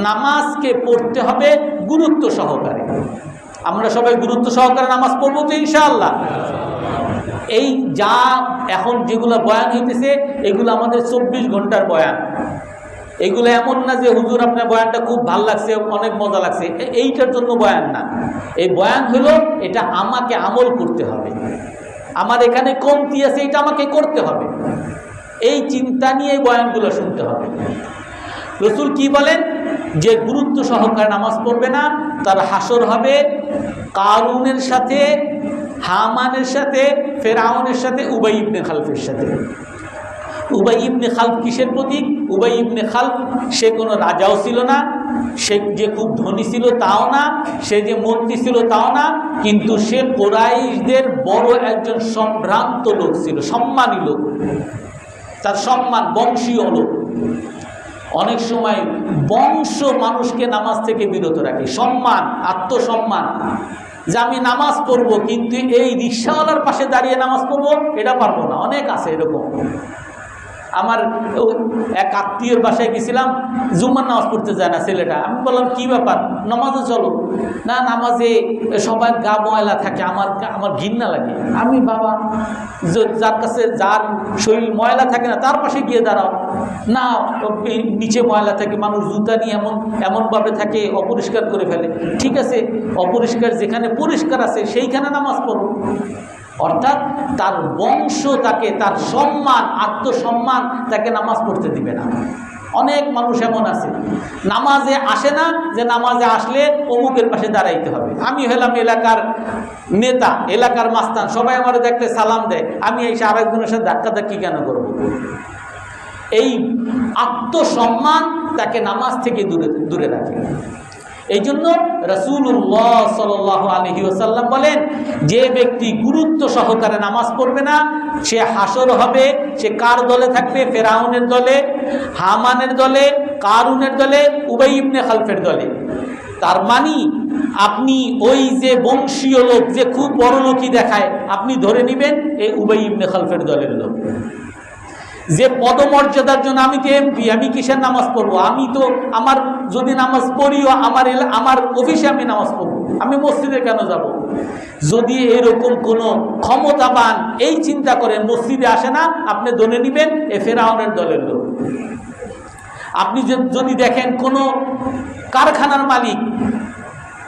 নামাজকে পড়তে হবে গুরুত্ব সহকারে। আমরা সবাই গুরুত্ব সহকারে নামাজ পড়বো তো ইনশাআল্লাহ। এই যা এখন যেগুলো বয়ান হইতেছে, এগুলো আমাদের 24 ঘন্টার বয়ান। এগুলো এমন না যে হুজুর আপনার বয়ানটা খুব ভালো লাগছে, অনেক মজা লাগছে, এইটার জন্য বয়ান না। এই বয়ান হলো এটা আমাকে আমল করতে হবে, আমার এখানে কমতি আছে, এটা আমাকে করতে হবে, এই চিন্তা নিয়ে এই বয়ানগুলো শুনতে হবে। রসুল কি বলেন? যে গুরুত্ব সহকারে নামাজ পড়বে না, তার হাসর হবে কারুনের সাথে, হামানের সাথে, ফেরাউনের সাথে, উবাই ইবনে খালফের সাথে। উবাই ইবনে খালফ কিসের প্রতীক? উবাই ইবনে খালফ সে কোনো রাজাও ছিল না, সে যে খুব ধনী ছিল তাও না, সে যে মন্ত্রী ছিল তাও না, কিন্তু সে কুরাইশদের বড় একজন সম্ভ্রান্ত লোক ছিল, সম্মানী লোক, তার সম্মান বংশীয় লোক। অনেক সময় বংশ মানুষকে নামাজ থেকে বিরত রাখে, সম্মান, আত্মসম্মান, যে আমি নামাজ পড়বো কিন্তু এই রিকশাওয়ালার পাশে দাঁড়িয়ে নামাজ পড়বো এটা পারবো না, অনেক আছে এরকম। আমার এক আত্মীয়ের বাসায় গেছিলাম, জুম্মার নামাজ পড়তে যায় না ছেলেটা। আমি বললাম কি ব্যাপার, নামাজে চলো। না, নামাজে সবার গা ময়লা থাকে, আমার ঘৃণা লাগে। আমি বাবা, যার কাছে যার শরীর ময়লা থাকে না তার পাশে গিয়ে দাঁড়াও। না, নিচে ময়লা থাকে, মানুষ জুতা নিয়ে এমনভাবে থাকে, অপরিষ্কার করে ফেলে। ঠিক আছে, অপরিষ্কার যেখানে পরিষ্কার আছে সেইখানে নামাজ পড়ো। অর্থাৎ তার বংশ তাকে, তার সম্মান, আত্মসম্মান তাকে নামাজ পড়তে দিবে না। অনেক মানুষ এমন আছে নামাজে আসে না, যে নামাজে আসলে অমুকের পাশে দাঁড়াইতে হবে। আমি হলাম এলাকার নেতা, এলাকার মাস্তান, সবাই আমার দেখলে সালাম দেয়, আমি এসে আরেকজনের সাথে ধাক্কাধাক্কি কেন করব? এই আত্মসম্মান তাকে নামাজ থেকে দূরে রাখে। এই জন্য রাসূলুল্লাহ সাল্লাল্লাহু আলাইহি ওয়াসাল্লাম বলেন, যে ব্যক্তি গুরুত্ব সহকারে নামাজ পড়বে না সে হাসর হবে। সে কার দলে থাকবে? ফেরাউনের দলে, হামানের দলে, কারুনের দলে, উবাই ইবনে খালফের দলে। তার মানে আপনি ওই যে বংশীয় লোক, যে খুব বড় লোকই দেখায়, আপনি ধরে নেবেন এই উবাই ইবনে খালফের দলের লোক। যে পদমর্যাদার জন্য আমি তো এমপি, আমি কিসের নামাজ পড়বো? আমি তো আমার যদি নামাজ পড়িও আমার অফিসে আমি নামাজ পড়বো, আমি মসজিদে কেন যাব? যদি এরকম কোনো ক্ষমতাবান এই চিন্তা করেন, মসজিদে আসে না, আপনি ধরে নেবেন এ ফেরাউনের দলের লোক। আপনি যদি দেখেন কোনো কারখানার মালিক,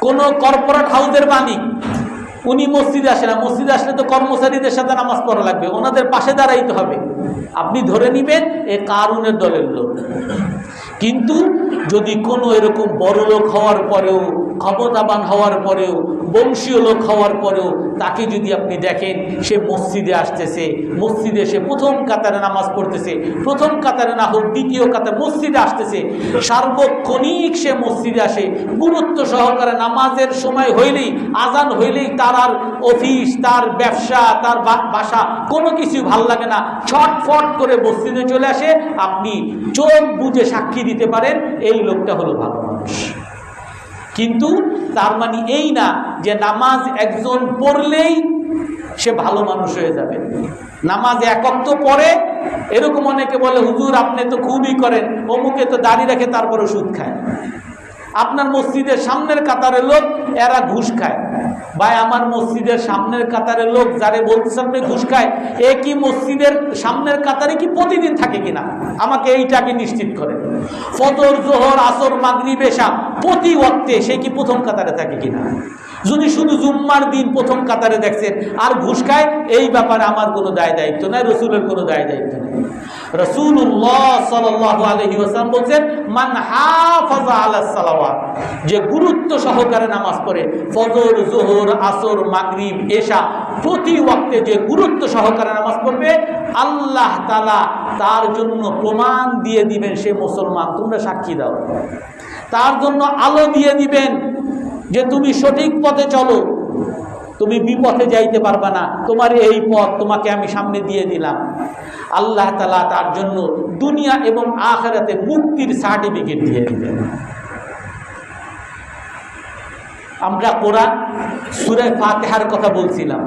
কোনো কর্পোরেট হাউসের মালিক, উনি মসজিদে আসে না, মসজিদে আসলে তো কর্মচারীদের সাথে নামাজ পড়া লাগবে, ওনাদের পাশে দাঁড়াইতে হবে, আপনি ধরে নেবেন এ কারুনের দলের লোক। কিন্তু যদি কোনো এরকম বড় লোক হওয়ার পরেও, ক্ষমতাবান হওয়ার পরেও, বংশীয় লোক হওয়ার পরেও তাকে যদি আপনি দেখেন সে মসজিদে আসতেছে, মসজিদে সে প্রথম কাতারে নামাজ পড়তেছে, প্রথম কাতারে না হোক দ্বিতীয় কাতারে মসজিদে আসতেছে, সার্বক্ষণিক সে মসজিদে আসে, গুরুত্ব সহকারে নামাজের সময় হইলেই, আজান হইলেই তার আর অফিস, তার ব্যবসা, তার বাসা কোনো কিছু ভাল লাগে না, ছটফট করে মসজিদে চলে আসে, আপনি চোখ বুঝে সাক্ষী দিতে পারেন এই লোকটা হলো ভালো মানুষ। কিন্তু তার মানে এই না যে নামাজ একজন পড়লেই সে ভালো মানুষ হয়ে যাবে। নামাজ এক ওয়াক্ত পড়ে, এরকম অনেকে বলে হুজুর আপনি তো খুবই করেন, অমুকে তো দাড়ি রাখে তারপরে সুদ খায়। আপনার মসজিদের সামনের কাতারের লোক এরা ঘুষ খায়। ভাই, আমার মসজিদের সামনের কাতারের লোক যারে বলতেছেন আপনি ঘুষ খায়, এ কি মসজিদের সামনের কাতারে কি প্রতিদিন থাকে কিনা আমাকে এইটাকে নিশ্চিত করে। ফজর, জোহর, আসর, মাগরিব, এশা প্রতি ওয়াক্তে সে কি প্রথম কাতারে থাকে কিনা? যদি শুধু জুম্মার দিন প্রথম কাতারে দেখছেন আর ঘুষ খায়, এই ব্যাপারে আমার কোনো দায় দায়িত্ব নাই, রসুলের কোনো দায় দায়িত্ব নেই। রাসূলুল্লাহ সাল্লাল্লাহু আলাইহি ওয়াসাল্লাম বলেন, মান হাফাযা আলাস সালাওয়াত, যে গুরুত্ব সহকারে নামাজ পড়ে, ফজর, যোহর, আসর, মাগরিব, এশা প্রতি ওয়াক্তে যে গুরুত্ব সহকারে নামাজ পড়বে, আল্লাহ তাআলা তার জন্য প্রমাণ দিয়ে দিবেন সে মুসলমান, তোমরা সাক্ষী দাও। তার জন্য আলো দিয়ে দিবেন যে তুমি সঠিক পথে চলো, তুমি বিপথে যাইতে পারবা না, তোমার এই পথ তোমাকে আমি সামনে দিয়ে দিলাম। আল্লাহ তাআলা তার জন্য দুনিয়া এবং আখিরাতে মুক্তির সার্টিফিকেট দিয়ে দিবেন। আমরা কোরআন সূরা ফাতিহার কথা বলছিলাম।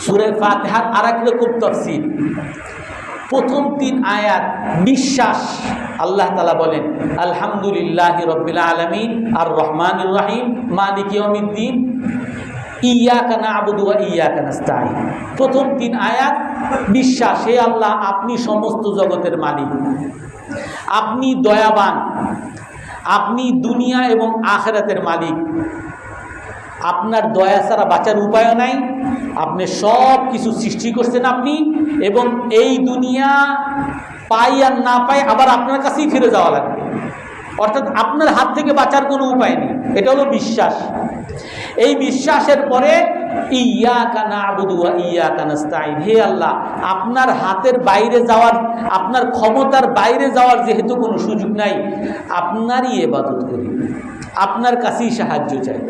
সূরা ফাতিহার আরেক রকম তাফসীর। প্রথম 3 আয়াত বিশ্বাস। আল্লাহ তাআলা বলেন আলহামদুলিল্লাহি রাব্বিল আলামিন আর রহমানির রহিম মালিকি ইয়াউমিদ্দিন ইয়াকা না'বুদু ওয়া ইয়াকা নাস্তাঈন। প্রথম 3 আয়াত বিশ্বাস, হে আল্লাহ আপনি সমস্ত জগতের মালিক, আপনি দয়াবান, আপনি দুনিয়া এবং আখিরাতের মালিক, আপনার দয়া ছাড়া বাঁচার উপায় নাই, আপনি সব কিছু সৃষ্টি করছেন আপনি, এবং এই দুনিয়া পাই আর না পাই আবার আপনার কাছেই ফিরে যাওয়া লাগবে, অর্থাৎ আপনার হাত থেকে বাঁচার কোনো উপায় নেই। এটা হলো বিশ্বাস। এই বিশ্বাসের পরে ইয়াকা না'বুদু ওয়া ইয়াকা নাস্তাঈন, হে আল্লাহ আপনার হাতের বাইরে যাওয়ার, আপনার ক্ষমতার বাইরে যাওয়ার যেহেতু কোনো সুযোগ নাই, আপনারই ইবাদত করি, আপনার কাছেই সাহায্য চাই।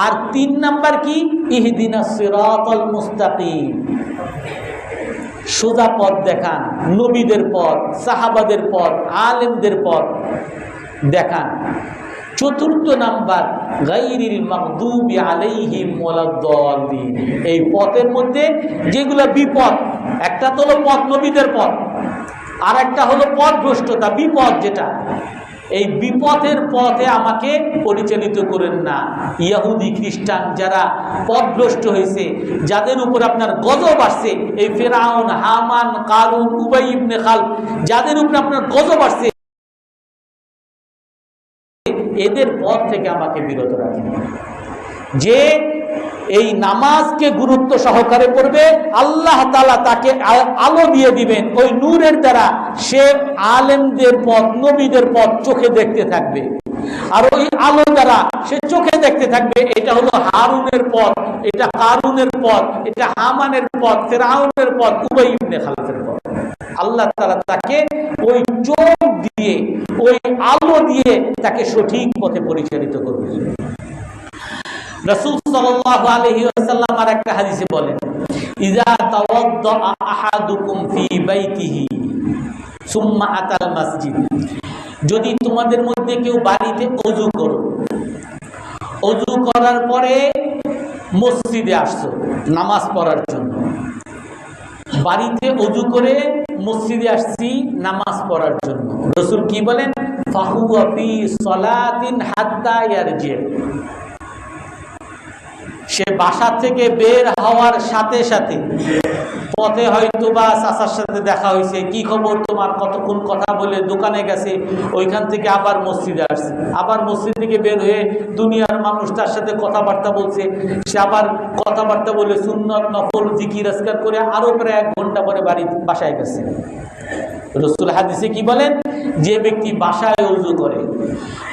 আর 3 নাম্বার কি? ইহদিনাস সিরাতাল মুস্তাকিম, সোজা পথ দেখান, নবীদের পথ, সাহাবাদের পথ, আলেমদের পথ দেখান। চতুর্থ নাম্বার গায়রিল মাগদুবি আলাইহিম ওয়ালাদ-দাল্লিন, এই পথের মধ্যে যেগুলো বিপদ, একটা তো হলো পথ নবীদের পথ, আর একটা হলো পথভ্রষ্টতা, বিপদ যেটা, এই বিপথের পথে আমাকে পরিচালিত করেন না। ইহুদি খ্রিস্টান যারা পথভ্রষ্ট হয়েছে, যাদের উপর আপনার গজব আসছে, এই ফেরাউন, হামান, কারুন, উবাই ইবনে খালদ, যাদের উপর আপনার গজব আসছে, এদের পথ থেকে আমাকে বিরত রাখেন। যে এই নামাজকে গুরুত্ব সহকারে পড়বে, আল্লাহ তাআলা তাকে আলো দিয়ে দিবেন, ওই নূরের দ্বারা সে আলেমদের পথ, নবীদের পথ চোখে দেখতে থাকবে, আর ওই আলো দ্বারা সে চোখে দেখতে থাকবে এটা হলো হারুনের পথ, এটা কারুনের পথ, এটা হামানের পথ, ফিরআউনের পথ, উবাই ইবনে খালদের পথ। আল্লাহ তাআলা তাকে ওই চোখ দিয়ে, ওই আলো দিয়ে তাকে সঠিক পথে পরিচালিত করবে। রাসূল সাল্লাল্লাহু আলাইহি ওয়াসাল্লাম আর একটা হাদিসে বলেন, ইযা তাওয়াদ্দা আহাদুকুম ফি বাইতিহি সুম্মা আতাল মসজিদ, যদি তোমাদের মধ্যে কেউ বাড়িতে ওযু করো, ওযু করার পরে মসজিদে আসছো নামাজ পড়ার জন্য, বাড়িতে ওযু করে মসজিদে আসছি নামাজ পড়ার জন্য, রাসূল কি বলেন, ফাহুয়া ফি সালাতিন হাত্তা ইয়ারজি, সে বাসা থেকে বের হওয়ার সাথে সাথে পথে হয়তো বা চাচার সাথে দেখা হয়েছে, কি খবর তোমার, কতক্ষণ কথা বলে দোকানে গেছে, ওইখান থেকে আবার মসজিদে আসছে, আবার মসজিদ থেকে বের হয়ে দুনিয়ার মানুষ তার সাথে কথাবার্তা বলছে, সে আবার কথাবার্তা বলে সুন্নত নফল জিকির আজকার করে আরো প্রায় 1 ঘন্টা পরে বাসায় গেছে। রাসূল হাদিসে কি বলেন, যে ব্যক্তি বাসায় ওযু করে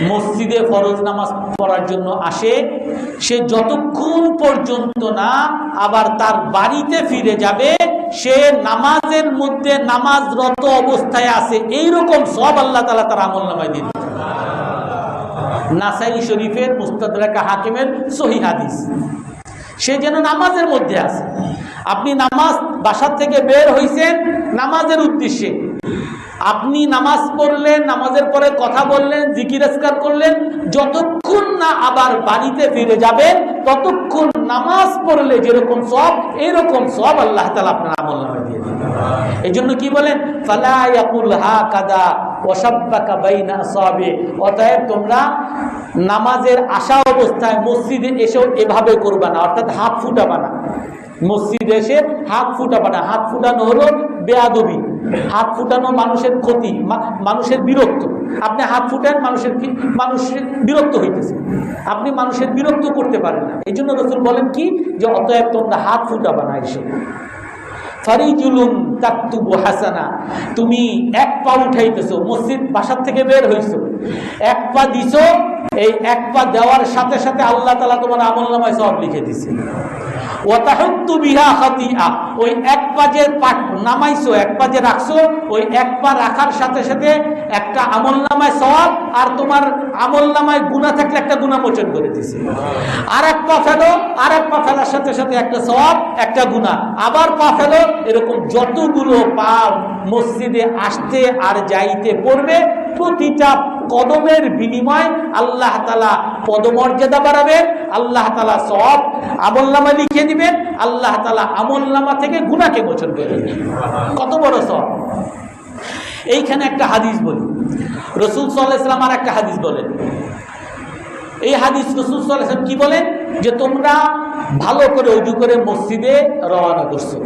মসজিদে ফরজ নামাজ পড়ার জন্য আসে, সে যতক্ষণ পর্যন্ত না আবার তার বাড়িতে ফিরে যাবে, সে নামাজের মধ্যে নামাজরত অবস্থায় আছে, এইরকম সব আল্লাহ তাআলা তার আমলনামায় দিয়ে দিবেন। নাসাই শরীফের, মুস্তাদরাক হাকিমের সহিহ হাদিস, সে যেন নামাজের মধ্যে আছে। আপনি নামাজ বাসা থেকে বের হইছেন নামাজের উদ্দেশ্যে, আপনি নামাজ পড়লেন, নামাজের পরে কথা বললেন, জিকির আজকার করলেন, যতক্ষণ না আবার বাড়িতে ফিরে যাবেন ততক্ষণ নামাজ পড়লে যেরকম সব, এরকম সব আল্লাহ তাআলা আপনার আমলনামায় দিয়ে দিবেন। এই জন্য কি বলেন, ফালা ইয়াকুল হাকাদা ওয়াসাব্বাকা বাইনা আসাবি, অতএব তোমরা নামাজের আসা অবস্থায় মসজিদে এসেও এভাবে করবা না, অর্থাৎ হাত ফুটাবা না, মসজিদে এসে হাত ফুটাবা না। হাত ফুটানো হলো বেয়াদবি, হাত ফুটানো মানুষের ক্ষতি, মানুষের বিরক্ত। আপনি হাত ফুটান, মানুষের বিরক্ত হইতেছে, আপনি মানুষের বিরক্ত করতে পারেন না। এই জন্য রাসূল বলেন কি, যে অতএব তোমরা হাত ফুটাবা না এসে। ফারিজুলুন তাকতুবু হাসানা, তুমি 1 পা উঠাইতেছো, মসজিদ বাসার থেকে বের হইছো, 1 পা দিছো, এই 1 পা দেওয়ার সাথে সাথে আল্লাহ তাআলা তোমার আমলনামায় সওয়াব লিখে দিয়েছে। ওয়াতাহুত্তু বিহা খাতিআ, ওই 1 পা যে নামাইছো, 1 পা যে রাখছো, ওই 1 পা রাখার সাথে সাথে একটা আমলনামায় সওয়াব, আর তোমার আমলনামায় গুনাহ থাকলে একটা গুনাহ মোচন করে দিয়েছে। আর 1 পা ফেলো, আর 1 পা ফেলার সাথে সাথে একটা সওয়াব, একটা গুনাহ, আবার পা ফেলো, এরকম যতগুলো পা মসজিদে আসতে আর যাইতে পড়বে, প্রতিটা কদমের বিনিময় আল্লাহ তাআলা পদমর্যাদা বাড়াবেন, আল্লাহ তাআলা সওয়াব আমলনামা লিখে দিবেন, আল্লাহ তাআলা আমলনামা থেকে গুনাহকে মোচন করে দিবেন। কত বড় সওয়াব! এইখানে একটা হাদিস বলি, রাসূল সাল্লাল্লাহু আলাইহি ওয়াসাল্লাম আর একটা হাদিস বলেন। এই হাদিস রাসূল সাল্লাল্লাহু আলাইহি ওয়াসাল্লাম কি বলেন, যে তোমরা ভালো করে ওযু করে মসজিদে রওনা করছো,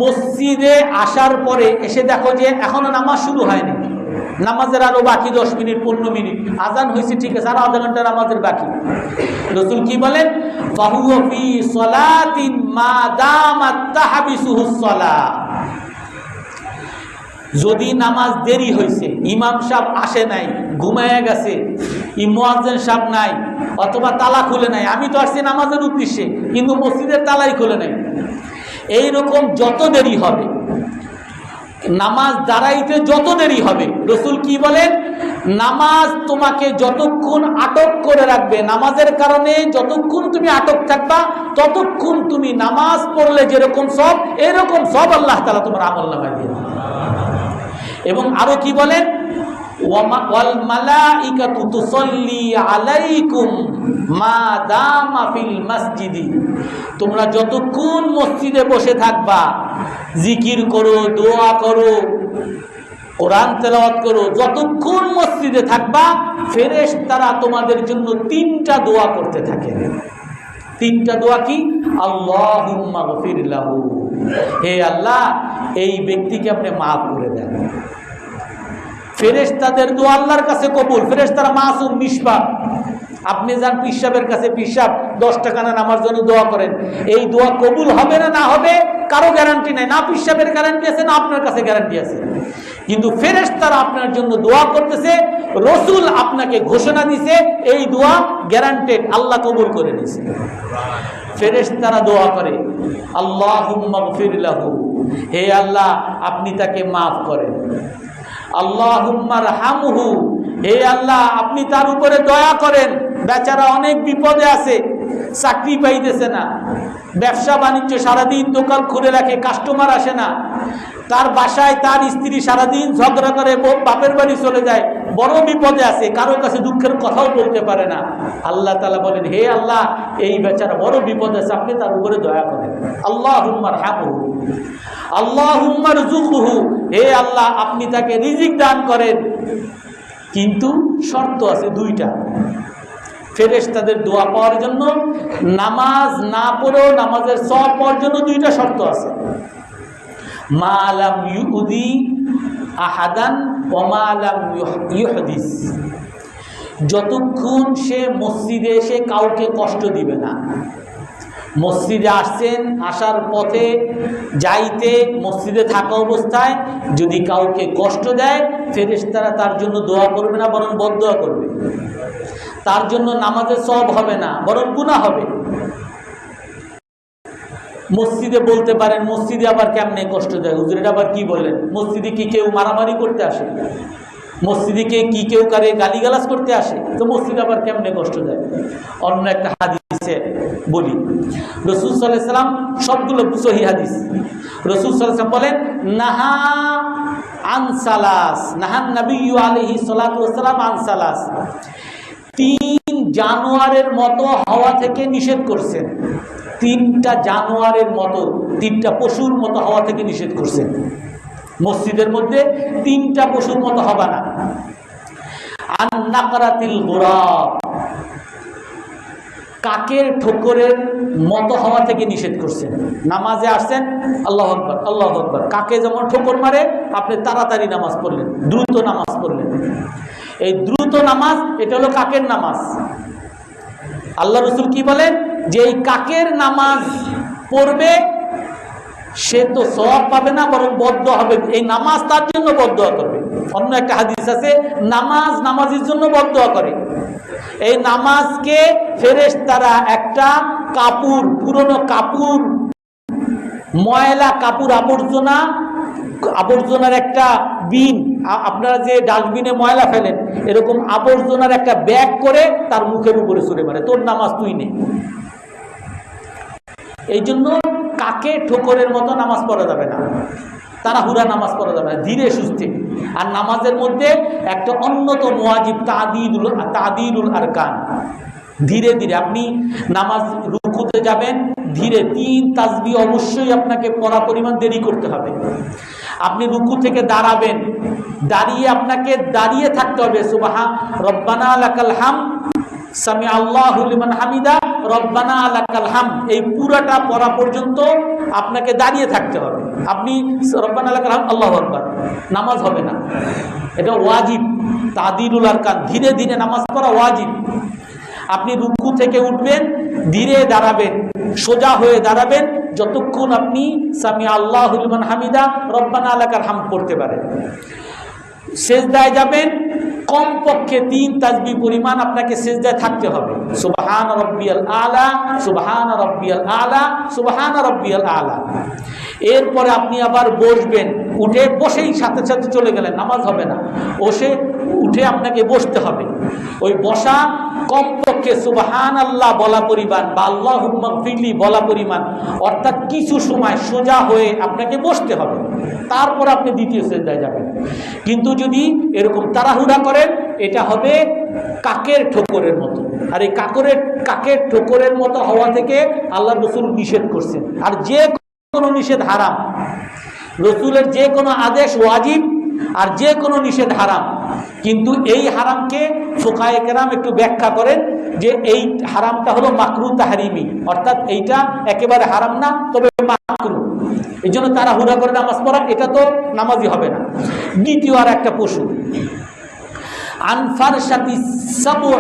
মসজিদে আসার পরে এসে দেখো যে এখনো নামাজ শুরু হয়নি, নামাজের আরো বাকি 10 মিনিট 15 মিনিট, আজান হয়েছে ঠিক আছে, আর আধা ঘন্টা নামাজের বাকি। রাসূল কি বলেন, ফাহুয়া ফি সালাতিন মা দামাত তাহবিসুহুস সালাহ, যদি নামাজ দেরি হয়েছে, ইমাম সাহেব আসে নাই, ঘুমায় গেছে, মুয়াজ্জিন সাহেব নাই, অথবা তালা খুলে নাই, আমি তো আসছি নামাজের উদ্দেশ্যে কিন্তু মসজিদের তালাই খুলে নাই, এইরকম যত দেরি হবে, নামাজ দাঁড়াইতে যত দেরি হবে, রাসূল কি বলেন, নামাজ তোমাকে যতক্ষণ আটক করে রাখবে, নামাজের কারণে যতক্ষণ তুমি আটক থাকবা, ততক্ষণ তুমি নামাজ পড়লে যেরকম সব, এরকম সব আল্লাহ তাআলা তোমার আমলনামায় দিয়ে দিবেন। এবং আরো কি বলেন, ওয়াল মালাইকাতু তুসাল্লি আলাইকুম মা দামা ফিল মসজিদি, তোমরা যতক্ষণ মসজিদে বসে থাকবা, জিকির করো, দোয়া করো, কোরআন তেলাওয়াত করো, যতক্ষণ মসজিদে থাকবা ফেরেশতারা তোমাদের জন্য 3টা দোয়া করতে থাকে। 3টা দোয়া কি? আল্লাহুম্মা গফির লাহু, হে আল্লাহ এই ব্যক্তিকে আপনি মাফ করে দেন। ফেরেশতাদের দোয়া আল্লাহর কাছে কবুল, ফেরেশতারা মাসুম নিষ্পাপ। আপনি যান পীর সাহেবের কাছে, পীর সাহেব 10 টাকা নেন আমার জন্য দোয়া করেন, এই দোয়া কবুল হবে না না হবে কারো গ্যারান্টি নেই, না পীর সাহেবের গ্যারান্টি আছে না আপনার কাছে গ্যারান্টি আছে। কিন্তু ফেরেশতারা আপনার জন্য দোয়া করতেছে, রাসূল আপনাকে ঘোষণা দিছে এই দোয়া গ্যারান্টেড, আল্লাহ কবুল করে নিছে। ফেরেশতারা দোয়া করে আল্লাহুম্মা গফির লাহু, হে আল্লাহ আপনি তাকে মাফ করেন। আল্লাহুম্মা রহামহু, হে আল্লাহ আপনি তার উপরে দয়া করেন, বেচারা অনেক বিপদে আছে, চাকরি পাইতেছে না, ব্যবসা বাণিজ্য সারাদিন দোকান খুলে রাখে, কাস্টমার আসে না, তার বাসায় তার স্ত্রী সারাদিন ঝগড়া করে বাপের বাড়ি চলে যায়, বড় বিপদে আছে, কারোর কাছে দুঃখের কথাও বলতে পারে না। আল্লাহ তাআলা বলেন হে আল্লাহ এই বেচারা বড় বিপদে আছে, আপনি তার উপরে দয়া করেন। আল্লাহুম্মা রহামহু, আল্লাহুম্মা রযুকহু, হে আল্লাহ আপনি তাকে রিজিক দান করেন। কিন্তু শর্ত আছে 2টা। ফেরেশতাদের দোয়া পাওয়ার জন্য, নামাজ না পড়েও নামাজের সওয়াব পাওয়ার জন্য 2টা শর্ত আছে। মা লাম ইউদি আহাদান ওয়া মা লাম ইউহদিস, যতক্ষণ সে মসজিদে এসে কাউকে কষ্ট দিবে না। মসজিদে আসছেন, আসার পথে যাইতে মসজিদে থাকা অবস্থায় যদি কাউকে কষ্ট দেয় ফেরেশতারা তার জন্য দোয়া করবে না, বরং বদদোয়া করবে। তার জন্য নামাজের সওয়াব হবে না, বরং গুনাহ হবে। মসজিদে বলতে পারেন মসজিদে আবার কেমনে কষ্ট দেয়, হুজুর এটা আবার কি বলেন? মসজিদে কি কেউ মারামারি করতে আসে? মসজিদে কি কেউ কারে গালিগালাজ করতে আসে? তো মসজিদে আবার কেমনে কষ্ট দেয়? অন্য একটা হাদিসে বলি, রাসূল সাল্লাল্লাহু আলাইহি সাল্লাম, সবগুলো সহিহ হাদিস, রাসূল সাল্লাল্লাহু আলাইহি সাল্লাম বলেন নাহা আন সালাস, নাহান নবী আলাইহি সাল্লাতু ওয়াস সালাম আন সালাস, 3 জানোয়ারের মতো হওয়া থেকে নিষেধ করছেন। 3টা জানোয়ারের মতো, 3টা পশুর মতো হওয়া থেকে নিষেধ করছেন। মসজিদের মধ্যে 3টা পশুর মতো হবা না। আন নাকরাতিল গুরাব, কাকের ঠোকরের মতো হওয়া থেকে নিষেধ করছেন। নামাজে আসছেন, আল্লাহু আকবার আল্লাহু আকবার, কাকে যেমন ঠোকর মারে আপনি তাড়াতাড়ি নামাজ পড়লেন, দ্রুত নামাজ পড়লেন। এই দ্রুত নামাজ এটা হলো কাকের নামাজ। আল্লাহ রাসূল কি বলেন যে এই কাকের নামাজ পড়বে সে তো সওয়াব পাবে না, বরং বদদোয়া হবে। এই নামাজ তার জন্য বদদোয়া করবে। অন্য একটা হাদিস আছে নামাজের জন্য বদদোয়া করে। এই নামাজকে ফেরেশতারা একটা কাপড়, পুরনো কাপড়, ময়লা কাপড়, আবর্জনার একটা বিন, আপনারা যে ডাস্টবিনে ময়লা ফেলেন এরকম আবর্জনার একটা ব্যাগ করে তার মুখের উপরে ছুঁড়ে মারে, তোর নামাজ তুই নে। এই জন্য কাকে ঠোকরের মতো নামাজ পড়া যাবে না, তাড়াহুড়া নামাজ পড়া যাবে না, ধীরে সুস্থে। আর নামাজের মধ্যে একটা অন্যতম ওয়াজিব তাদিলুল আরকান, ধীরে ধীরে। আপনি নামাজ রুকুতে যাবেন ধীরে, 3 তাসবিহ অবশ্যই আপনাকে পড়া পরিমাণ দেরি করতে হবে। আপনি রুকু থেকে দাঁড়াবেন, দাঁড়িয়ে আপনাকে দাঁড়িয়ে থাকতে হবে। সুবহান রব্বানা লাকাল হামদ, সামি আল্লাহু লিমান হামিদা, রব্বানা লাকাল হামদ, এই পুরাটা পড়া পর্যন্ত আপনাকে দাঁড়িয়ে থাকতে হবে। আপনি রব্বানা লাকাল হামদ আল্লাহু আকবার, নামাজ হবে না। এটা ওয়াজিব তাদিলুল আরকান, ধীরে ধীরে নামাজ পড়া ওয়াজিব। আপনি রুকু থেকে উঠবেন, ধীরে দাঁড়াবেন, সোজা হয়ে দাঁড়াবেন যতক্ষণ আপনি সামি আল্লাহু লিমান হামিদা, রব্বানা লাকাল হামদ পড়তে পারেন। সেজদায় যাবেন, কমপক্ষে 3 তাসবিহ পরিমাণ আপনাকে সেজদায় থাকতে হবে। সুবহান রাব্বিয়াল আলা, সুবহান রাব্বিয়াল আলা, সুবহান রাব্বিয়াল আলা। এরপরে আপনি আবার বসবেন, উঠে বসেই সাথে সাথে চলে গেলেন, নামাজ হবে না। উঠে আপনাকে বসতে হবে। ওই বসা কমপক্ষে সুবহানাল্লাহ বলা পরিমাণ বা আল্লাহুম্মা গফিরলি বলা পরিমাণ, অর্থাৎ কিছু সময় সোজা হয়ে আপনাকে বসতে হবে, তারপর আপনি দ্বিতীয় সিজদায় যাবেন। কিন্তু যদি এরকম তাড়াহুড়া করেন, এটা হবে কাকের ঠোকরের মতো। আর এই কাকের ঠোকরের মতো হওয়া থেকে আল্লাহ রাসূল নিষেধ করছেন। আর যে কোনো নিষেধ হারাম, রাসূলের যে কোনো আদেশ ওয়াজিব আর যে কোনো নিষেধ হারাম। কিন্তু এই হারামকে ফুকায়ে কেরাম একটু ব্যাখ্যা করেন যে এই হারামটা হলো মাকরু তাহরিমি, অর্থাৎ এইটা একেবারে হারাম না, তবে মাকরু। এই জন্য তারা হুড়া করে নামাজ পড়া, এটা তো নামাজি হবে না। দ্বিতীয় আর একটা পশু, আনফার সাথী সাবু,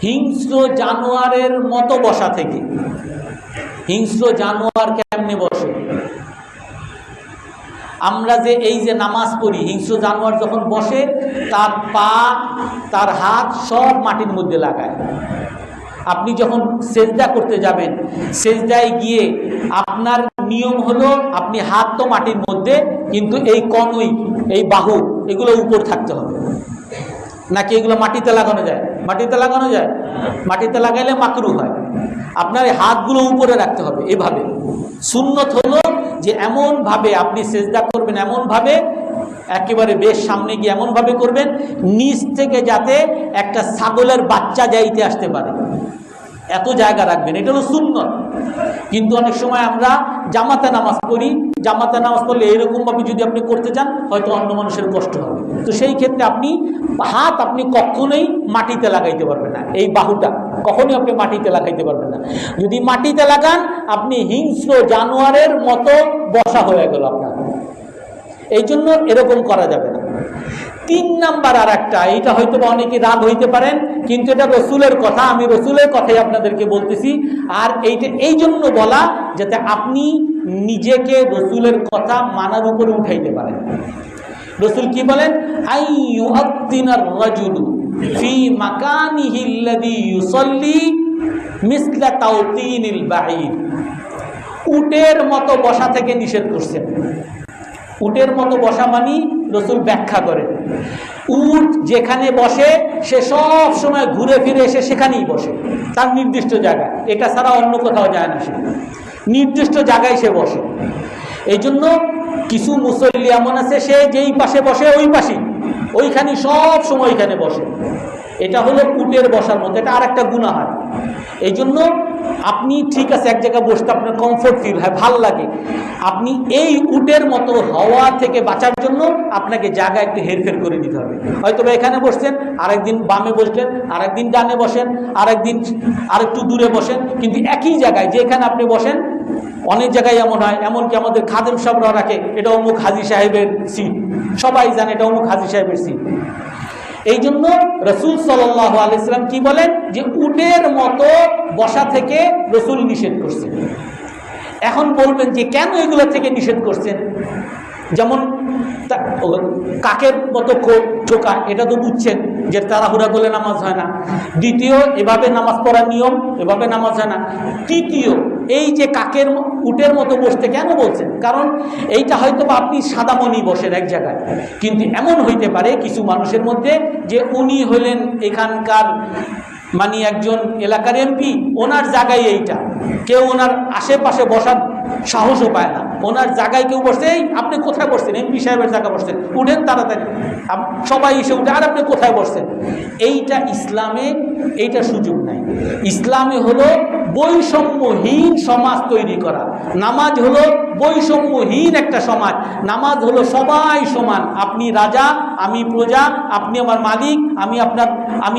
হিংস্র জানোয়ারের মতো বসা থেকে। হিংস্র জানোয়ার কেমনে বসে? আমরা যে এই যে নামাজ পড়ি, হিংস্র জানোয়ার যখন বসে তার পা তার হাত সব মাটির মধ্যে লাগায়। আপনি যখন সেজদা করতে যাবেন, সেজদায় গিয়ে আপনার নিয়ম হলো আপনি হাত তো মাটির মধ্যে, কিন্তু এই কনুই, এই বাহু, এগুলো উপর থাকতে হবে। নাকি এগুলো মাটিতে লাগানো যায়? মাটিতে লাগানো যায়, মাটিতে লাগাইলে মাকরু হয়। আপনার এই হাতগুলো উপরে রাখতে হবে। এভাবে সুন্নত হলো যে এমনভাবে আপনি সেজদা করবেন, এমনভাবে একেবারে বেশ সামনে গিয়ে এমনভাবে করবেন নিচ থেকে যাতে একটা ছাগলের বাচ্চা যাইতে আসতে পারে, এত জায়গা রাখবেন। এটা হলো সুন্নত। কিন্তু অনেক সময় আমরা জামাতে নামাজ পড়ি, জামাতে নামাজ পড়লে এরকমভাবে যদি আপনি করতে চান, হয়তো অন্য মানুষের কষ্ট হবে। তো সেই ক্ষেত্রে হাত আপনি কখনোই মাটিতে লাগাইতে পারবেন না, এই বাহুটা কখনোই আপনি মাটিতে লাগাইতে পারবেন না। যদি মাটিতে লাগান, আপনি হিংস্র জানোয়ারের মতো বসা হয়ে গেল আপনার। এই জন্য এরকম করা যাবে না। 3 নাম্বার আর একটা, এইটা হয়তো বা অনেকে রাগ হইতে পারেন, কিন্তু এটা রসুলের কথা, আমি রসুলের কথাই আপনাদেরকে বলতেছি। আর এইটা এই জন্য বলা যাতে আপনি নিজেকে রসুলের কথা মানার উপরে উঠাইতে পারেন। রসুল কি বলেন? আইয়ুআদ্দিনার রাজুলু ফি মাকানিহি আল্লাযী ইউসাল্লি মিসলা তাওতিনিল বাঈর। উটের মতো বসা থেকে নিষেধ করছেন। উটের মতো বসা মানি রসুল ব্যাখ্যা করেন, উট যেখানে বসে সে সব সময় ঘুরে ফিরে এসে সেখানেই বসে, তার নির্দিষ্ট জায়গায়, এটা ছাড়া অন্য কোথাও যায় না। সে নির্দিষ্ট জায়গায় সে বসে। এই জন্য কিছু মুসল্লি এমন আছে, সে যেই পাশে বসে ওই পাশেই, ওইখানে সব সময় ওইখানে বসে। এটা হলো উটের বসার মতো, এটা আর একটা গুনাহ হয়। এই জন্য আপনি ঠিক আছে এক জায়গায় বসতে আপনার কমফোর্ট ফিল হয়, ভাল লাগে, আপনি এই উটের মতো হওয়া থেকে বাঁচার জন্য আপনাকে জায়গা একটু হেরফের করে নিতে হবে। হয়তো বা এখানে বসছেন, আরেকদিন বামে বসলেন, আরেকদিন ডানে বসেন, আরেকদিন আরেকটু দূরে বসেন, কিন্তু একই জায়গায় যেখানে আপনি বসেন। অনেক জায়গায় এমন হয়, এমনকি আমাদের খাদেম সাহেবরা রাখে, এটা অমুক হাজী সাহেবের সিট, সবাই জানে এটা অমুক হাজী সাহেবের সিট। এই জন্য রসুল সাল্লাল্লাহু আলাইহি সাল্লাম কি বলেন যে উটের মতো বসা থেকে রসুল নিষেধ করছেন। এখন বলবেন যে কেন এগুলো থেকে নিষেধ করছেন? যেমন কাকের মতো ঠোকা, এটা তো বুঝছেন যে তাড়াহুড়া করলে নামাজ হয় না। দ্বিতীয়, এভাবে নামাজ পড়ার নিয়ম, এভাবে নামাজ হয় না। তৃতীয়, এই যে উটের মতো বসতে কেন বলছেন? কারণ এইটা হয়তো বা আপনি সাদামণি বসেন এক জায়গায়, কিন্তু এমন হইতে পারে কিছু মানুষের মধ্যে যে উনি হলেন এখানকার মানে একজন এলাকার এমপি, ওনার জায়গায় এইটা, কেউ ওনার আশেপাশে বসার সাহসও পায় না। ওনার জায়গায় কেউ বসছে, এই আপনি কোথায় বসছেন? এমপি সাহেবের জায়গা বসছেন, উঠেন তাড়াতাড়ি, সবাই এসে উঠে, আর আপনি কোথায় বসছেন? এইটা ইসলামে এইটা সুযোগ নাই। ইসলামে হলো বৈষম্যহীন সমাজ তৈরি করা। নামাজ হলো বৈষম্যহীন একটা সমাজ। নামাজ হলো সবাই সমান, আপনি রাজা, আমি প্রজা, আপনি আমার মালিক, আমি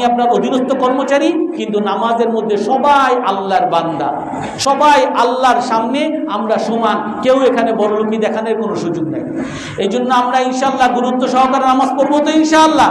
আপনার অধীনস্থ কর্মচারী, কিন্তু নামাজের মধ্যে সবাই আল্লাহর বান্দা, সবাই আল্লাহর সামনে আমরা সমান। কেউ এখানে বড়লোকি দেখানোর কোনো সুযোগ নেই। এই জন্য আমরা ইনশাআল্লাহ গুরুত্ব সহকারে নামাজ পড়বো তো ইনশাআল্লাহ।